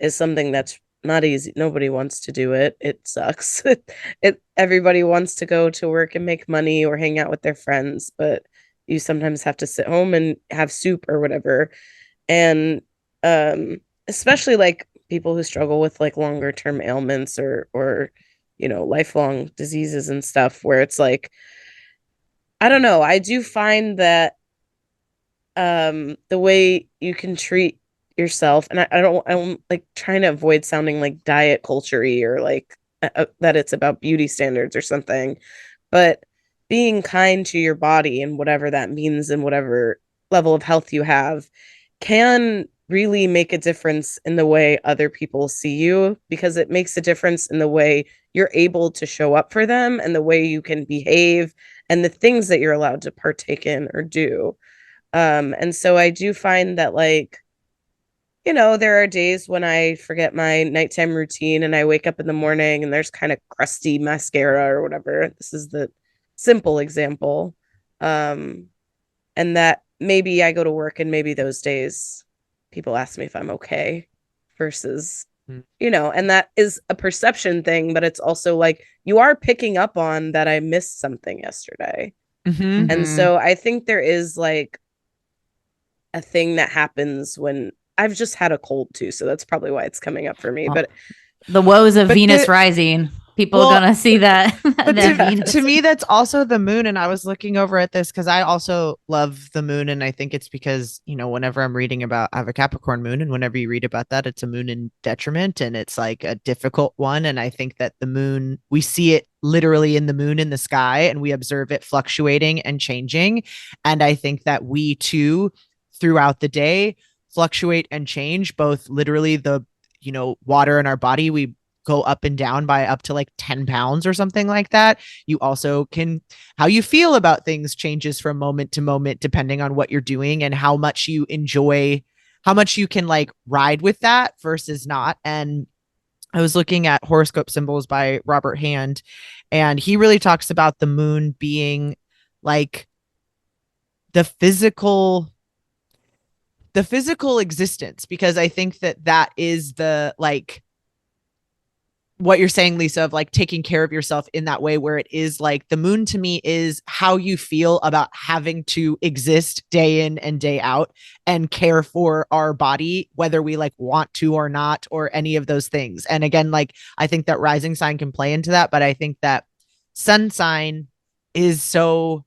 is something that's not easy. Nobody wants to do it. It sucks. Everybody wants to go to work and make money or hang out with their friends, but you sometimes have to sit home and have soup or whatever. And especially like people who struggle with like longer term ailments or you know, lifelong diseases and stuff, where it's like, I don't know, I do find that the way you can treat yourself, and I'm like trying to avoid sounding like diet culture-y or like that it's about beauty standards or something, but being kind to your body and whatever that means and whatever level of health you have can really make a difference in the way other people see you, because it makes a difference in the way you're able to show up for them and the way you can behave and the things that you're allowed to partake in or do. And so I do find that, like, you know, there are days when I forget my nighttime routine and I wake up in the morning and there's kind of crusty mascara or whatever. This is the simple example. And that maybe I go to work and maybe those days people ask me if I'm okay versus, you know, and that is a perception thing, but it's also like you are picking up on that I missed something yesterday. And so I think there is like a thing that happens when I've just had a cold too, so that's probably why it's coming up for me. But the woes of Venus rising, people are gonna see that. But to me, that's also the moon. And I was looking over at this because I also love the moon, and I think it's because, you know, whenever I'm reading about, I have a Capricorn moon, and whenever you read about that, it's a moon in detriment, and it's like a difficult one. And I think that the moon, we see it literally in the moon in the sky, and we observe it fluctuating and changing. And I think that we too, throughout the day, fluctuate and change, both literally the, you know, water in our body, we go up and down by up to like 10 pounds or something like that. You also can, how you feel about things changes from moment to moment depending on what you're doing and how much you enjoy, how much you can like ride with that versus not. And I was looking at horoscope symbols by Robert Hand, and he really talks about the moon being like the physical the physical existence, because I think that that is the like what you're saying, Lisa, of like taking care of yourself in that way, where it is like the moon to me is how you feel about having to exist day in and day out and care for our body, whether we like want to or not, or any of those things. And again, like I think that rising sign can play into that, but I think that sun sign is so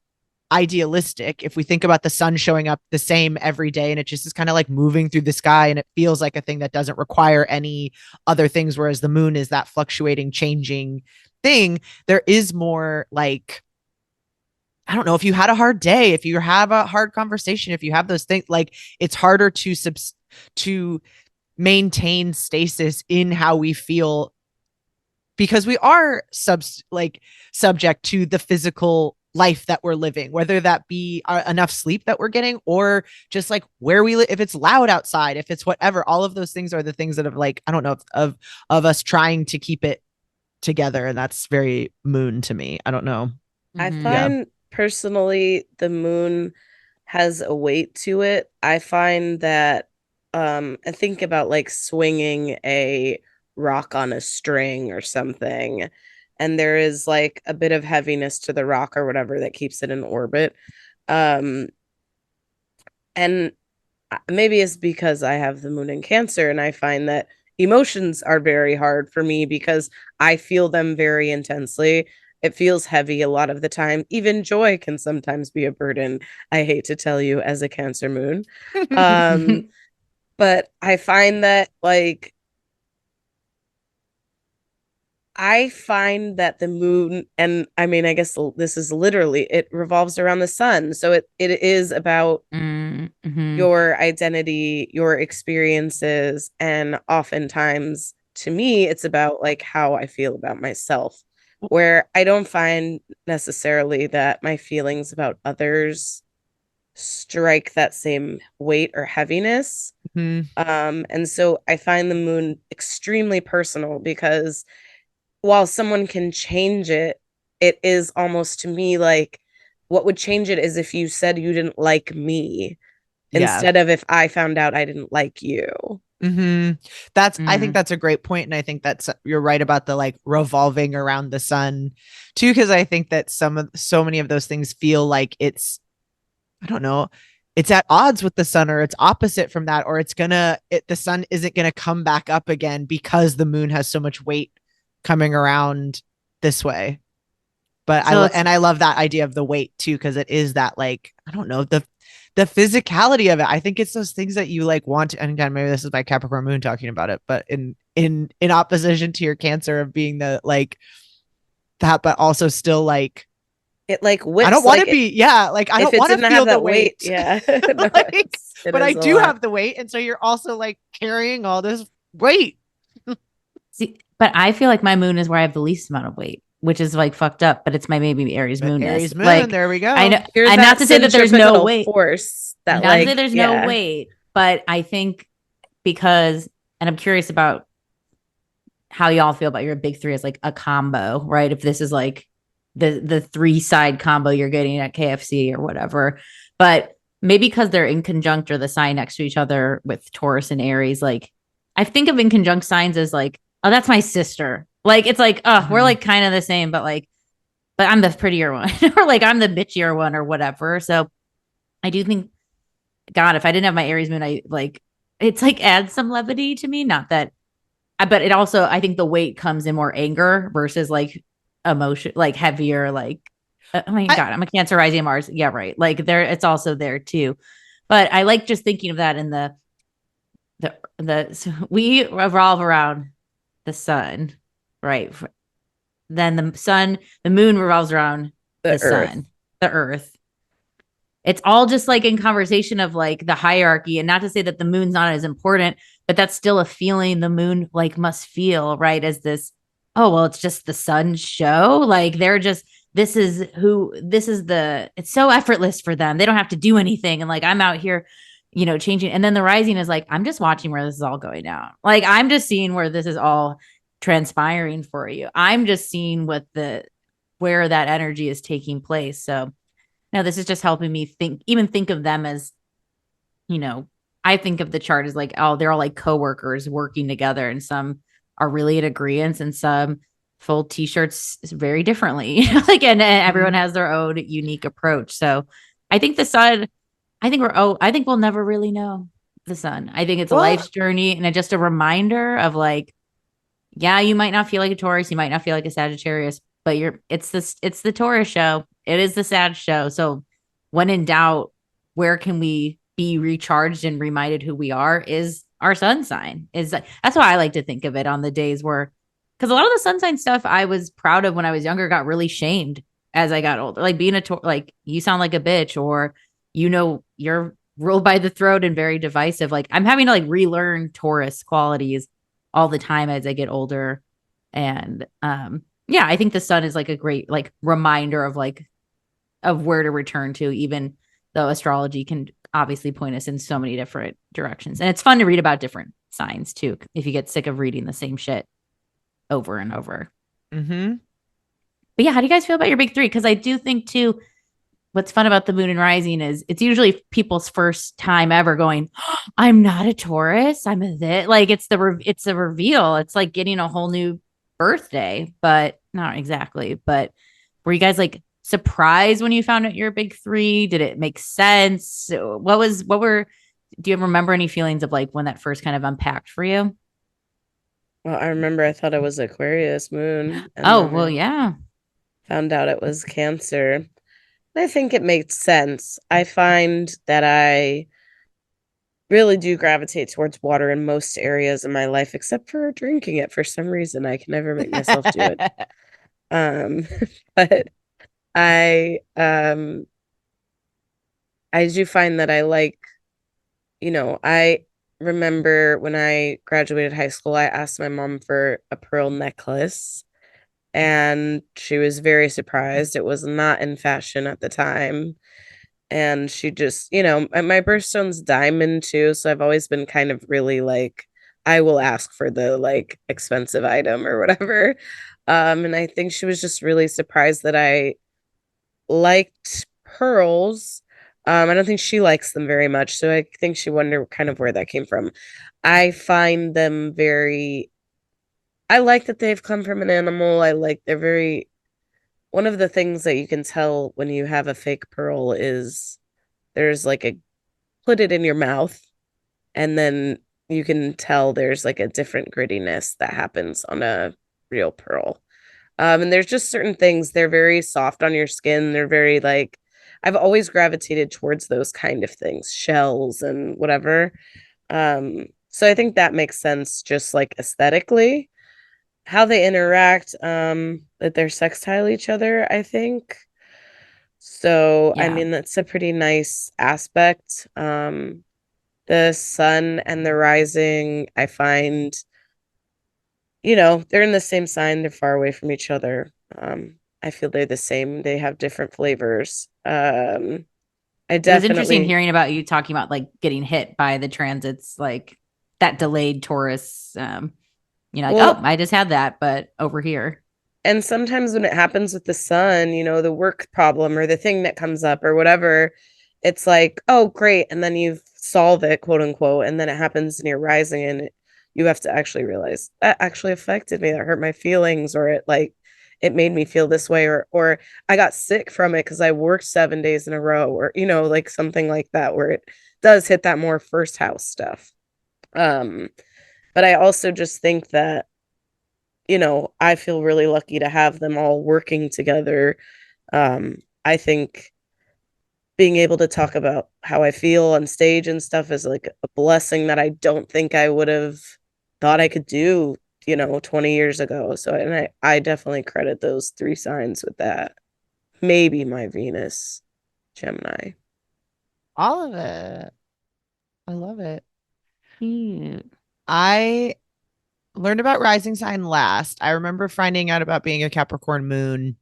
idealistic. If we think about the sun showing up the same every day and it just is kind of like moving through the sky and it feels like a thing that doesn't require any other things, whereas the moon is that fluctuating, changing thing, there is more like, I don't know, if you had a hard day, if you have a hard conversation, if you have those things, like it's harder to maintain stasis in how we feel, because we are subject to the physical life that we're living, whether that be enough sleep that we're getting, or just like where we live, if it's loud outside, if it's whatever. All of those things are the things that have like, I don't know, of us trying to keep it together, and that's very moon to me. I don't know. I Mhm. find personally the moon has a weight to it. I find that I think about like swinging a rock on a string or something, and there is like a bit of heaviness to the rock or whatever that keeps it in orbit. Um and maybe it's because I have the moon in Cancer, and I find that emotions are very hard for me because I feel them very intensely. It feels heavy a lot of the time. Even joy can sometimes be a burden. I hate to tell you, as a Cancer moon. Um, but I find that like I find that the moon, and I mean, I guess this is literally, it revolves around the sun. So it is about Mm-hmm. your identity, your experiences, and oftentimes to me, it's about like how I feel about myself, where I don't find necessarily that my feelings about others strike that same weight or heaviness. Mhm. And so I find the moon extremely personal because while someone can change it, it is almost to me like what would change it is if you said you didn't like me Yeah. instead of if I found out I didn't like you. Mm-hmm. I think that's a great point. And I think that's, you're right about the like revolving around the sun too. Cause I think that so many of those things feel like it's, I don't know, it's at odds with the sun, or it's opposite from that, or the sun isn't gonna come back up again because the moon has so much weight coming around this way. But So I love that idea of the weight too, because it is that like, I don't know, the physicality of it. I think it's those things that you like want to, and again, maybe this is my Capricorn moon talking about it, but in opposition to your Cancer of being the like that, but also still like, It like I don't whips want like to be, yeah, like I if don't it want to didn't feel have the that weight, weight. yeah. No, Like, it but I is a do lot. have the weight, and so you're also like carrying all this weight. see, but I feel like my moon is where I have the least amount of weight, which is like fucked up, but it's my maybe Aries But moonness. Aries moon, Like there we I go. know, You're and not that to say that there's no centripetal weight, force that not to say like, there's no yeah. weight, but I think because, and I'm curious about how y'all feel about your big three as like a combo, right? If this is like the three side combo you're getting at KFC or whatever, but maybe because they're in conjunct or the sign next to each other with Taurus and Aries, like I think of in conjunct signs as like, oh, that's my sister. Like it's like, oh, we're like kind of the same, but like, but I'm the prettier one, or like I'm the bitchier one, or whatever. So I do think, God, if I didn't have my Aries moon, I like it's like adds some levity to me. Not that, but it also, I think the weight comes in more anger versus like emotion, like heavier, like, oh my I, God, I'm a Cancer rising Mars. Yeah, right. Like there, it's also there too. But I like just thinking of that in so we revolve around the sun, right? Then the moon revolves around The the earth. sun, the earth. It's all just like in conversation of like the hierarchy, and not to say that the moon's not as important, but that's still a feeling the moon like must feel, right? As this, oh well, it's just the sun's show. Like they're just, it's so effortless for them. They don't have to do anything. And like I'm out here, changing. And then the rising is like, I'm just watching where this is all going down. Like I'm just seeing where this is all transpiring for you. I'm just seeing where that energy is taking place. So no, this is just helping me think of them as, you know, I think of the chart as like, oh, they're all like coworkers working together, and some are really in agreement, and some fold t-shirts very differently. Like, and everyone has their own unique approach. So I think the sun, I think we'll never really know the sun. I think it's a Well, life's journey and just a reminder of like, yeah, you might not feel like a Taurus, you might not feel like a Sagittarius, but it's the Taurus show. It is the Sag show. So when in doubt, where can we be recharged and reminded who we are is our sun sign. That's why I like to think of it on the days where, because a lot of the sun sign stuff I was proud of when I was younger got really shamed as I got older. Like being like you sound like a bitch, or you're ruled by the throat and very divisive. Like I'm having to like relearn Taurus qualities all the time as I get older. And yeah, I think the sun is like a great like reminder of like of where to return to, even though astrology can obviously point us in so many different directions. And it's fun to read about different signs too, if you get sick of reading the same shit over and over. mm-hmm. But yeah, how do you guys feel about your big three? Because I do think too, what's fun about the moon and rising is it's usually people's first time ever going, oh, I'm not a Taurus, I'm a this. Like it's a reveal. It's like getting a whole new birthday, but not exactly. But were you guys like surprised when you found out you're a big three? Did it make sense? Do you remember any feelings of like when that first kind of unpacked for you? Well, I remember I thought it was Aquarius moon, and Oh, then well, I yeah. found out it was Cancer. I think it makes sense. I find that I really do gravitate towards water in most areas of my life, except for drinking it for some reason. I can never make myself do it. Um, but I um I do find that I like, I remember when I graduated high school, I asked my mom for a pearl necklace, and she was very surprised. It was not in fashion at the time. And she just, my birthstone's diamond too, so I've always been kind of really like, I will ask for the like expensive item or whatever. And I think she was just really surprised that I liked pearls. I don't think she likes them very much, so I think she wondered kind of where that came from. I find them very, I like that they've come from an animal. I like they're very, one of the things that you can tell when you have a fake pearl is there's like a, put it in your mouth, and then you can tell there's like a different grittiness that happens on a real pearl. And there's just certain things, they're very soft on your skin. They're very like, I've always gravitated towards those kind of things, shells and whatever. So I think that makes sense just like aesthetically. How they interact, that they're sextile each other, I think. So, I Yeah. mean, that's a pretty nice aspect. The sun and the rising, I find, they're in the same sign, they're far away from each other. I feel they're the same. They have different flavors. I It was interesting definitely, hearing about you talking about like getting hit by the transits, like that delayed Taurus. Like, oh, well, I just had that, but over here. and sometimes when it happens with the sun, the work problem or the thing that comes up or whatever, it's like, oh, great. And then you solve it, quote unquote. And then it happens in your rising, and you have to actually realize that actually affected me. That hurt my feelings, or it made me feel this way, or I got sick from it because I worked 7 days in a row, or, like something like that, where it does hit that more first house stuff. Um, but I also just think that, I feel really lucky to have them all working together. I think being able to talk about how I feel on stage and stuff is like a blessing that I don't think I would have thought I could do, 20 years ago. So, and I definitely credit those three signs with that. Maybe my Venus, Gemini. All of it. I love it. Cute. I learned about rising sign last. I remember finding out about being a Capricorn moon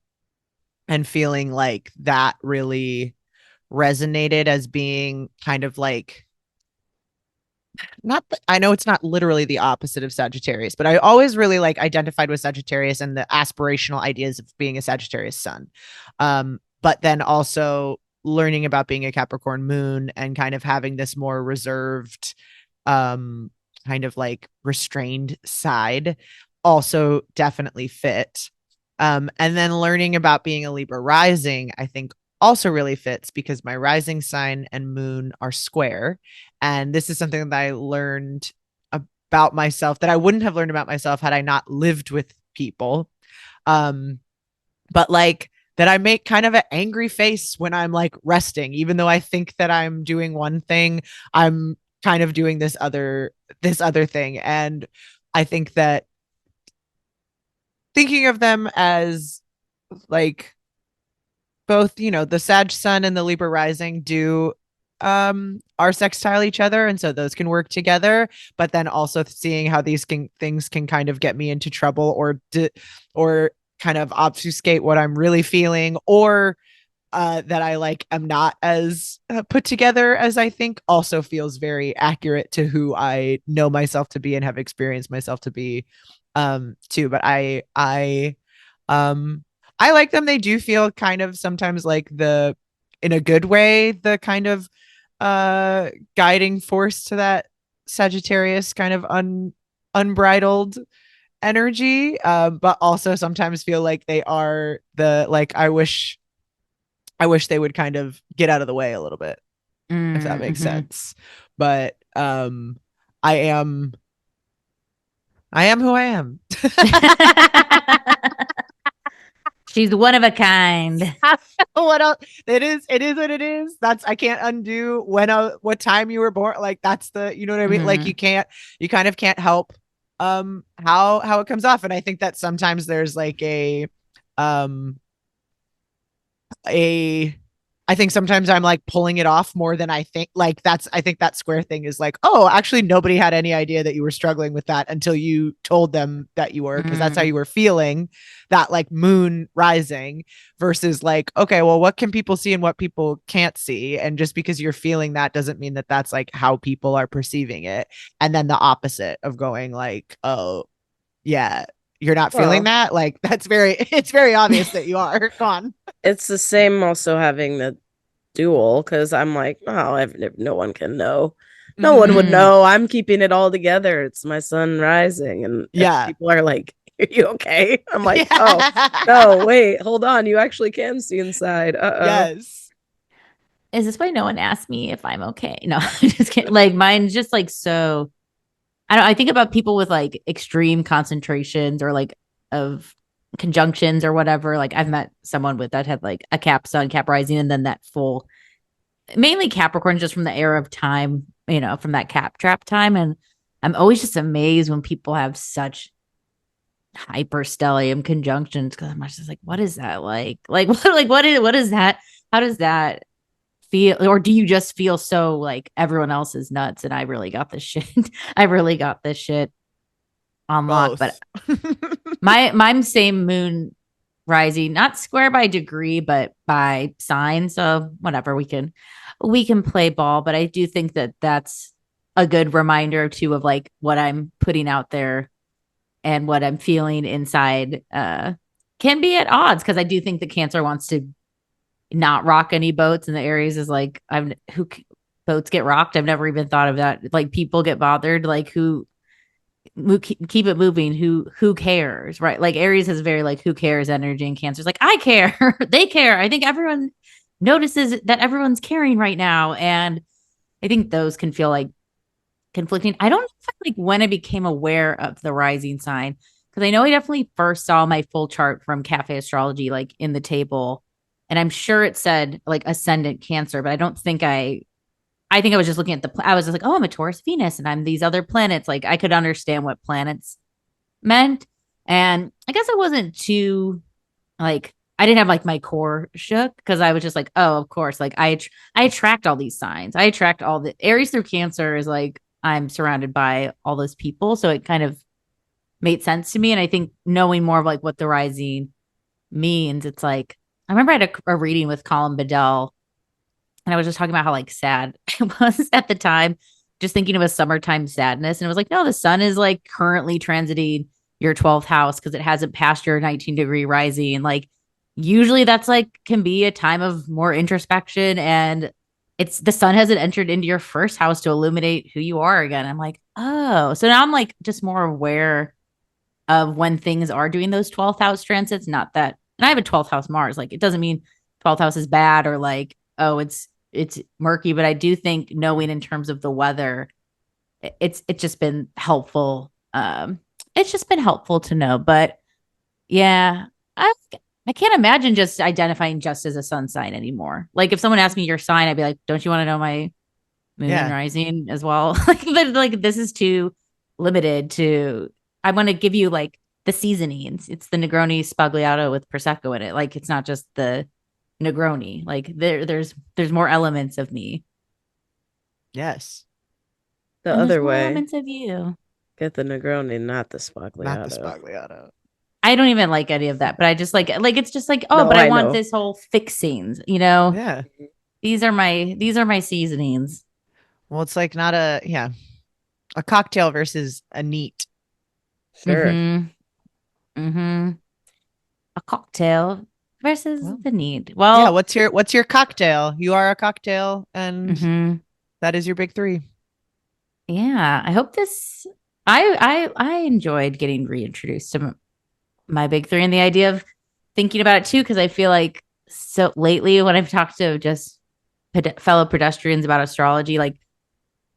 and feeling like that really resonated as being kind of like not I know it's not literally the opposite of Sagittarius, but I always really like identified with Sagittarius and the aspirational ideas of being a Sagittarius sun. But then also learning about being a Capricorn moon and kind of having this more reserved, kind of like restrained side also definitely fit. And then learning about being a Libra rising, I think also really fits because my rising sign and moon are square. And this is something that I learned about myself that I wouldn't have learned about myself had I not lived with people. But like that I make kind of an angry face when I'm like resting, even though I think that I'm doing one thing, I'm kind of doing this other thing. And I think that thinking of them as like both, the Sag Sun and the Libra rising do are sextile each other, and so those can work together, but then also seeing how things can kind of get me into trouble or kind of obfuscate what I'm really feeling, or that I like am not as put together as I think, also feels very accurate to who I know myself to be and have experienced myself to be too. But um I like them. They do feel kind of sometimes like in a good way, the kind of guiding force to that Sagittarius kind of unbridled energy, but also sometimes feel like they are like I wish they would kind of get out of the way a little bit, if that makes sense. But I am who I am. She's one of a kind. What else? It is what it is. I can't undo what time you were born. Like that's you know what I mean? Like you kind of can't help how it comes off. And I think that sometimes there's like um I think sometimes I'm like pulling it off more than I think. Like I think that square thing is like, oh, actually nobody had any idea that you were struggling with that until you told them that you were, because that's how you were feeling, that like moon rising, versus like, okay, well, what can people see and what people can't see? And just because you're feeling that doesn't mean that that's like how people are perceiving it. And then the opposite of going like, oh, yeah, you're not feeling that. Like it's very obvious that you are. Gone. It's the same also having the dual, because I'm like, oh, no one can know. No one would know. I'm keeping it all together. It's my sun rising. And people are like, are you okay? I'm like, oh, no, wait, hold on. You actually can see inside. Yes. Is this why no one asked me if I'm okay? No, I'm just kidding. Like mine's just like so. I think about people with like extreme concentrations or like of conjunctions or whatever. Like I've met someone with that had like a Cap Sun, Cap Rising, and then that full, mainly Capricorn, just from the era of time, from that Cap Trap time. And I'm always just amazed when people have such hyperstellium conjunctions, because I'm just like, what is that like? Like what is that? How does that feel? Or do you just feel so like everyone else is nuts and I really got this shit? I really got this shit on lock. But my same moon rising, not square by degree, but by sign. So whatever, we can play ball. But I do think that that's a good reminder too of like what I'm putting out there and what I'm feeling inside can be at odds, because I do think the Cancer wants to not rock any boats, and the Aries is like, boats get rocked. I've never even thought of that. Like people get bothered, like keep it moving. Who cares, right? Like Aries has very like who cares energy, and Cancer's like I care. They care. I think everyone notices that everyone's caring right now, and I think those can feel like conflicting. I don't know if like when I became aware of the rising sign, because I know I definitely first saw my full chart from Cafe Astrology like in the table. And I'm sure it said like ascendant Cancer, but I don't think I think I was just looking at I was just like, oh, I'm a Taurus Venus and I'm these other planets. Like I could understand what planets meant. And I guess I wasn't too like, I didn't have like my core shook, because I was just like, oh, of course. Like I attract all these signs. I attract all the Aries through Cancer is like, I'm surrounded by all those people. So it kind of made sense to me. And I think knowing more of like what the rising means, it's like, I remember I had a reading with Colin Bedell, and I was just talking about how like sad it was at the time, just thinking of a summertime sadness. And it was like, no, the sun is like currently transiting your 12th house because it hasn't passed your 19-degree rising. And like usually that's like can be a time of more introspection, and it's the sun hasn't entered into your first house to illuminate who you are again. I'm like, oh, so now I'm like just more aware of when things are doing those 12th house transits. Not that, and I have a 12th house Mars. Like, it doesn't mean 12th house is bad or like, oh, it's murky, but I do think knowing in terms of the weather, it's just been helpful. It's just been helpful to know. But yeah, I I can't imagine just identifying just as a sun sign anymore. Like, if someone asked me your sign, I'd be like, don't you want to know my moon and Yeah. rising as well? like this is too limited to. I want to give you like the seasonings. It's the Negroni Spagliato with prosecco in it. Like, it's not just the Negroni. Like, there's more elements of me. Yes. The And there's other more way, elements of you. get the Negroni, not the Not the Spagliato. Spagliato. I don't even like any of that, but I just like it's just like, oh, No, but I I want know. this whole fixings, you know. Yeah. These are my seasonings. Well, it's like not a cocktail versus a neat. Sure. Mm-hmm. Mm-hmm. A cocktail versus Well, the need. Yeah, Well, what's your cocktail? You are a cocktail, and mhm. that is your big three. Yeah. I hope this. I enjoyed getting reintroduced to my big three and the idea of thinking about it too, because I feel like so lately when I've talked to just fellow pedestrians about astrology, like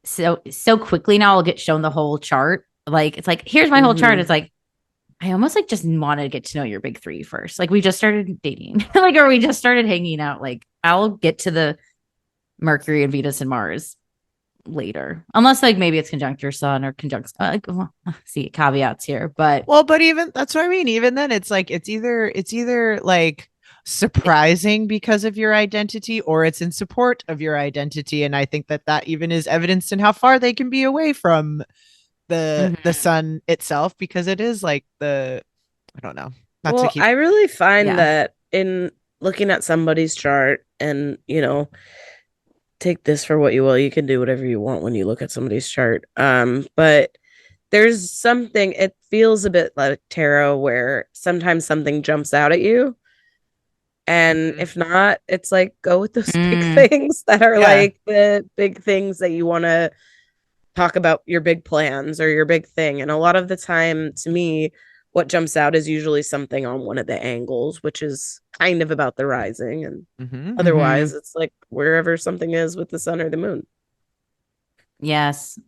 so quickly now I'll get shown the whole chart. Like, it's like, here's my whole chart. Mhm. It's like, I almost like just want to get to know your big three first. Like, we just started dating, like, or we just started hanging out. Like, I'll get to the Mercury and Venus and Mars later, unless like maybe it's conjunct your sun or conjunct. See caveats here, but Well, but even that's what I mean. Even then, it's like it's either like surprising because of your identity, or it's in support of your identity. And I think that even is evidenced in how far they can be away from the Mhm. sun itself, because it is like I don't know, not to Well, keep. I really find Yeah. that in looking at somebody's chart, and take this for what you will. You can do whatever you want when you look at somebody's chart. But there's something, it feels a bit like tarot where sometimes something jumps out at you. And Mhm. if not, it's like go with those big Mm. things that are Yeah. like the big things that you want to talk about, your big plans or your big thing. And a lot of the time, to me, what jumps out is usually something on one of the angles, which is kind of about the rising. And Mhm. otherwise, it's like wherever something is with the sun or the moon. Yes,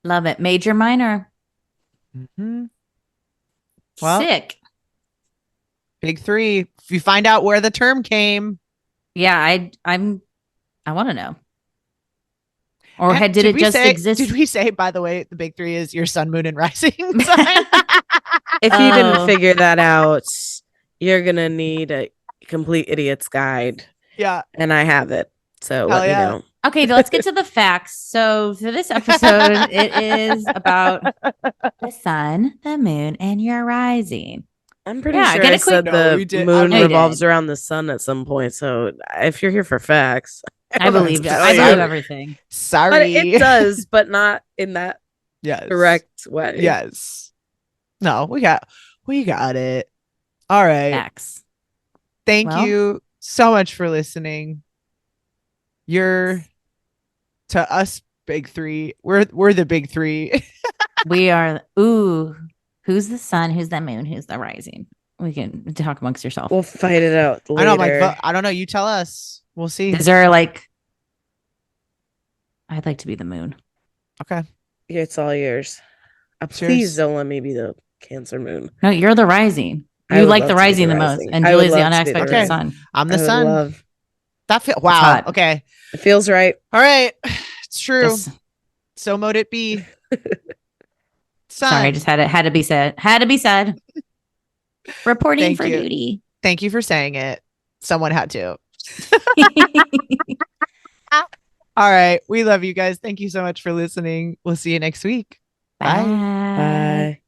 love it. Major, minor, Mhm. Well, sick. big three. If you find out where the term came, Yeah, I want to know. Or and did it just did exist? we say, by the way, the big three is your sun, moon, and rising sign? If you didn't Oh, figure that out, you're going to need a complete idiot's guide. Yeah. And I have it. So Hell let me yeah. know. okay. Let's get to the facts. So for this episode, it is about the sun, the moon, and your rising. I'm pretty Yeah, sure get I a quick. said No, the we did. moon No, you revolves did. around the sun at some point. So if you're here for facts, I I don't know what believe. to Sorry. tell I believe you. everything. But Sorry. it does, but not in that Yes. direct way. Yes. No, we got it. All right. Facts. Thank Well, you so much for listening. You're to us big three. We're the big three. we are. Ooh, who's the sun? Who's the moon? Who's the rising? We can talk amongst yourself. We'll fight it out I know, I'm like, later. I don't know. You tell us. We'll see. Is there like? I'd like to be the moon. Okay. It's all yours. It's Please yours. don't let me be the Cancer moon. No, you're the rising. I You would like love the to be the rising the most, rising. and I would Julie's the love to be the unexpected Okay. sun. I'm the I would sun. love. That feel It's wow. hot. Okay. It feels right. All right. It's true. Just- So mote it be. Sun. sorry, just had to be said. Had to be said. Reporting Thank for you. duty. Thank you for saying it. Someone had to. All right. We love you guys. Thank you so much for listening. We'll see you next week. Bye. Bye. Bye.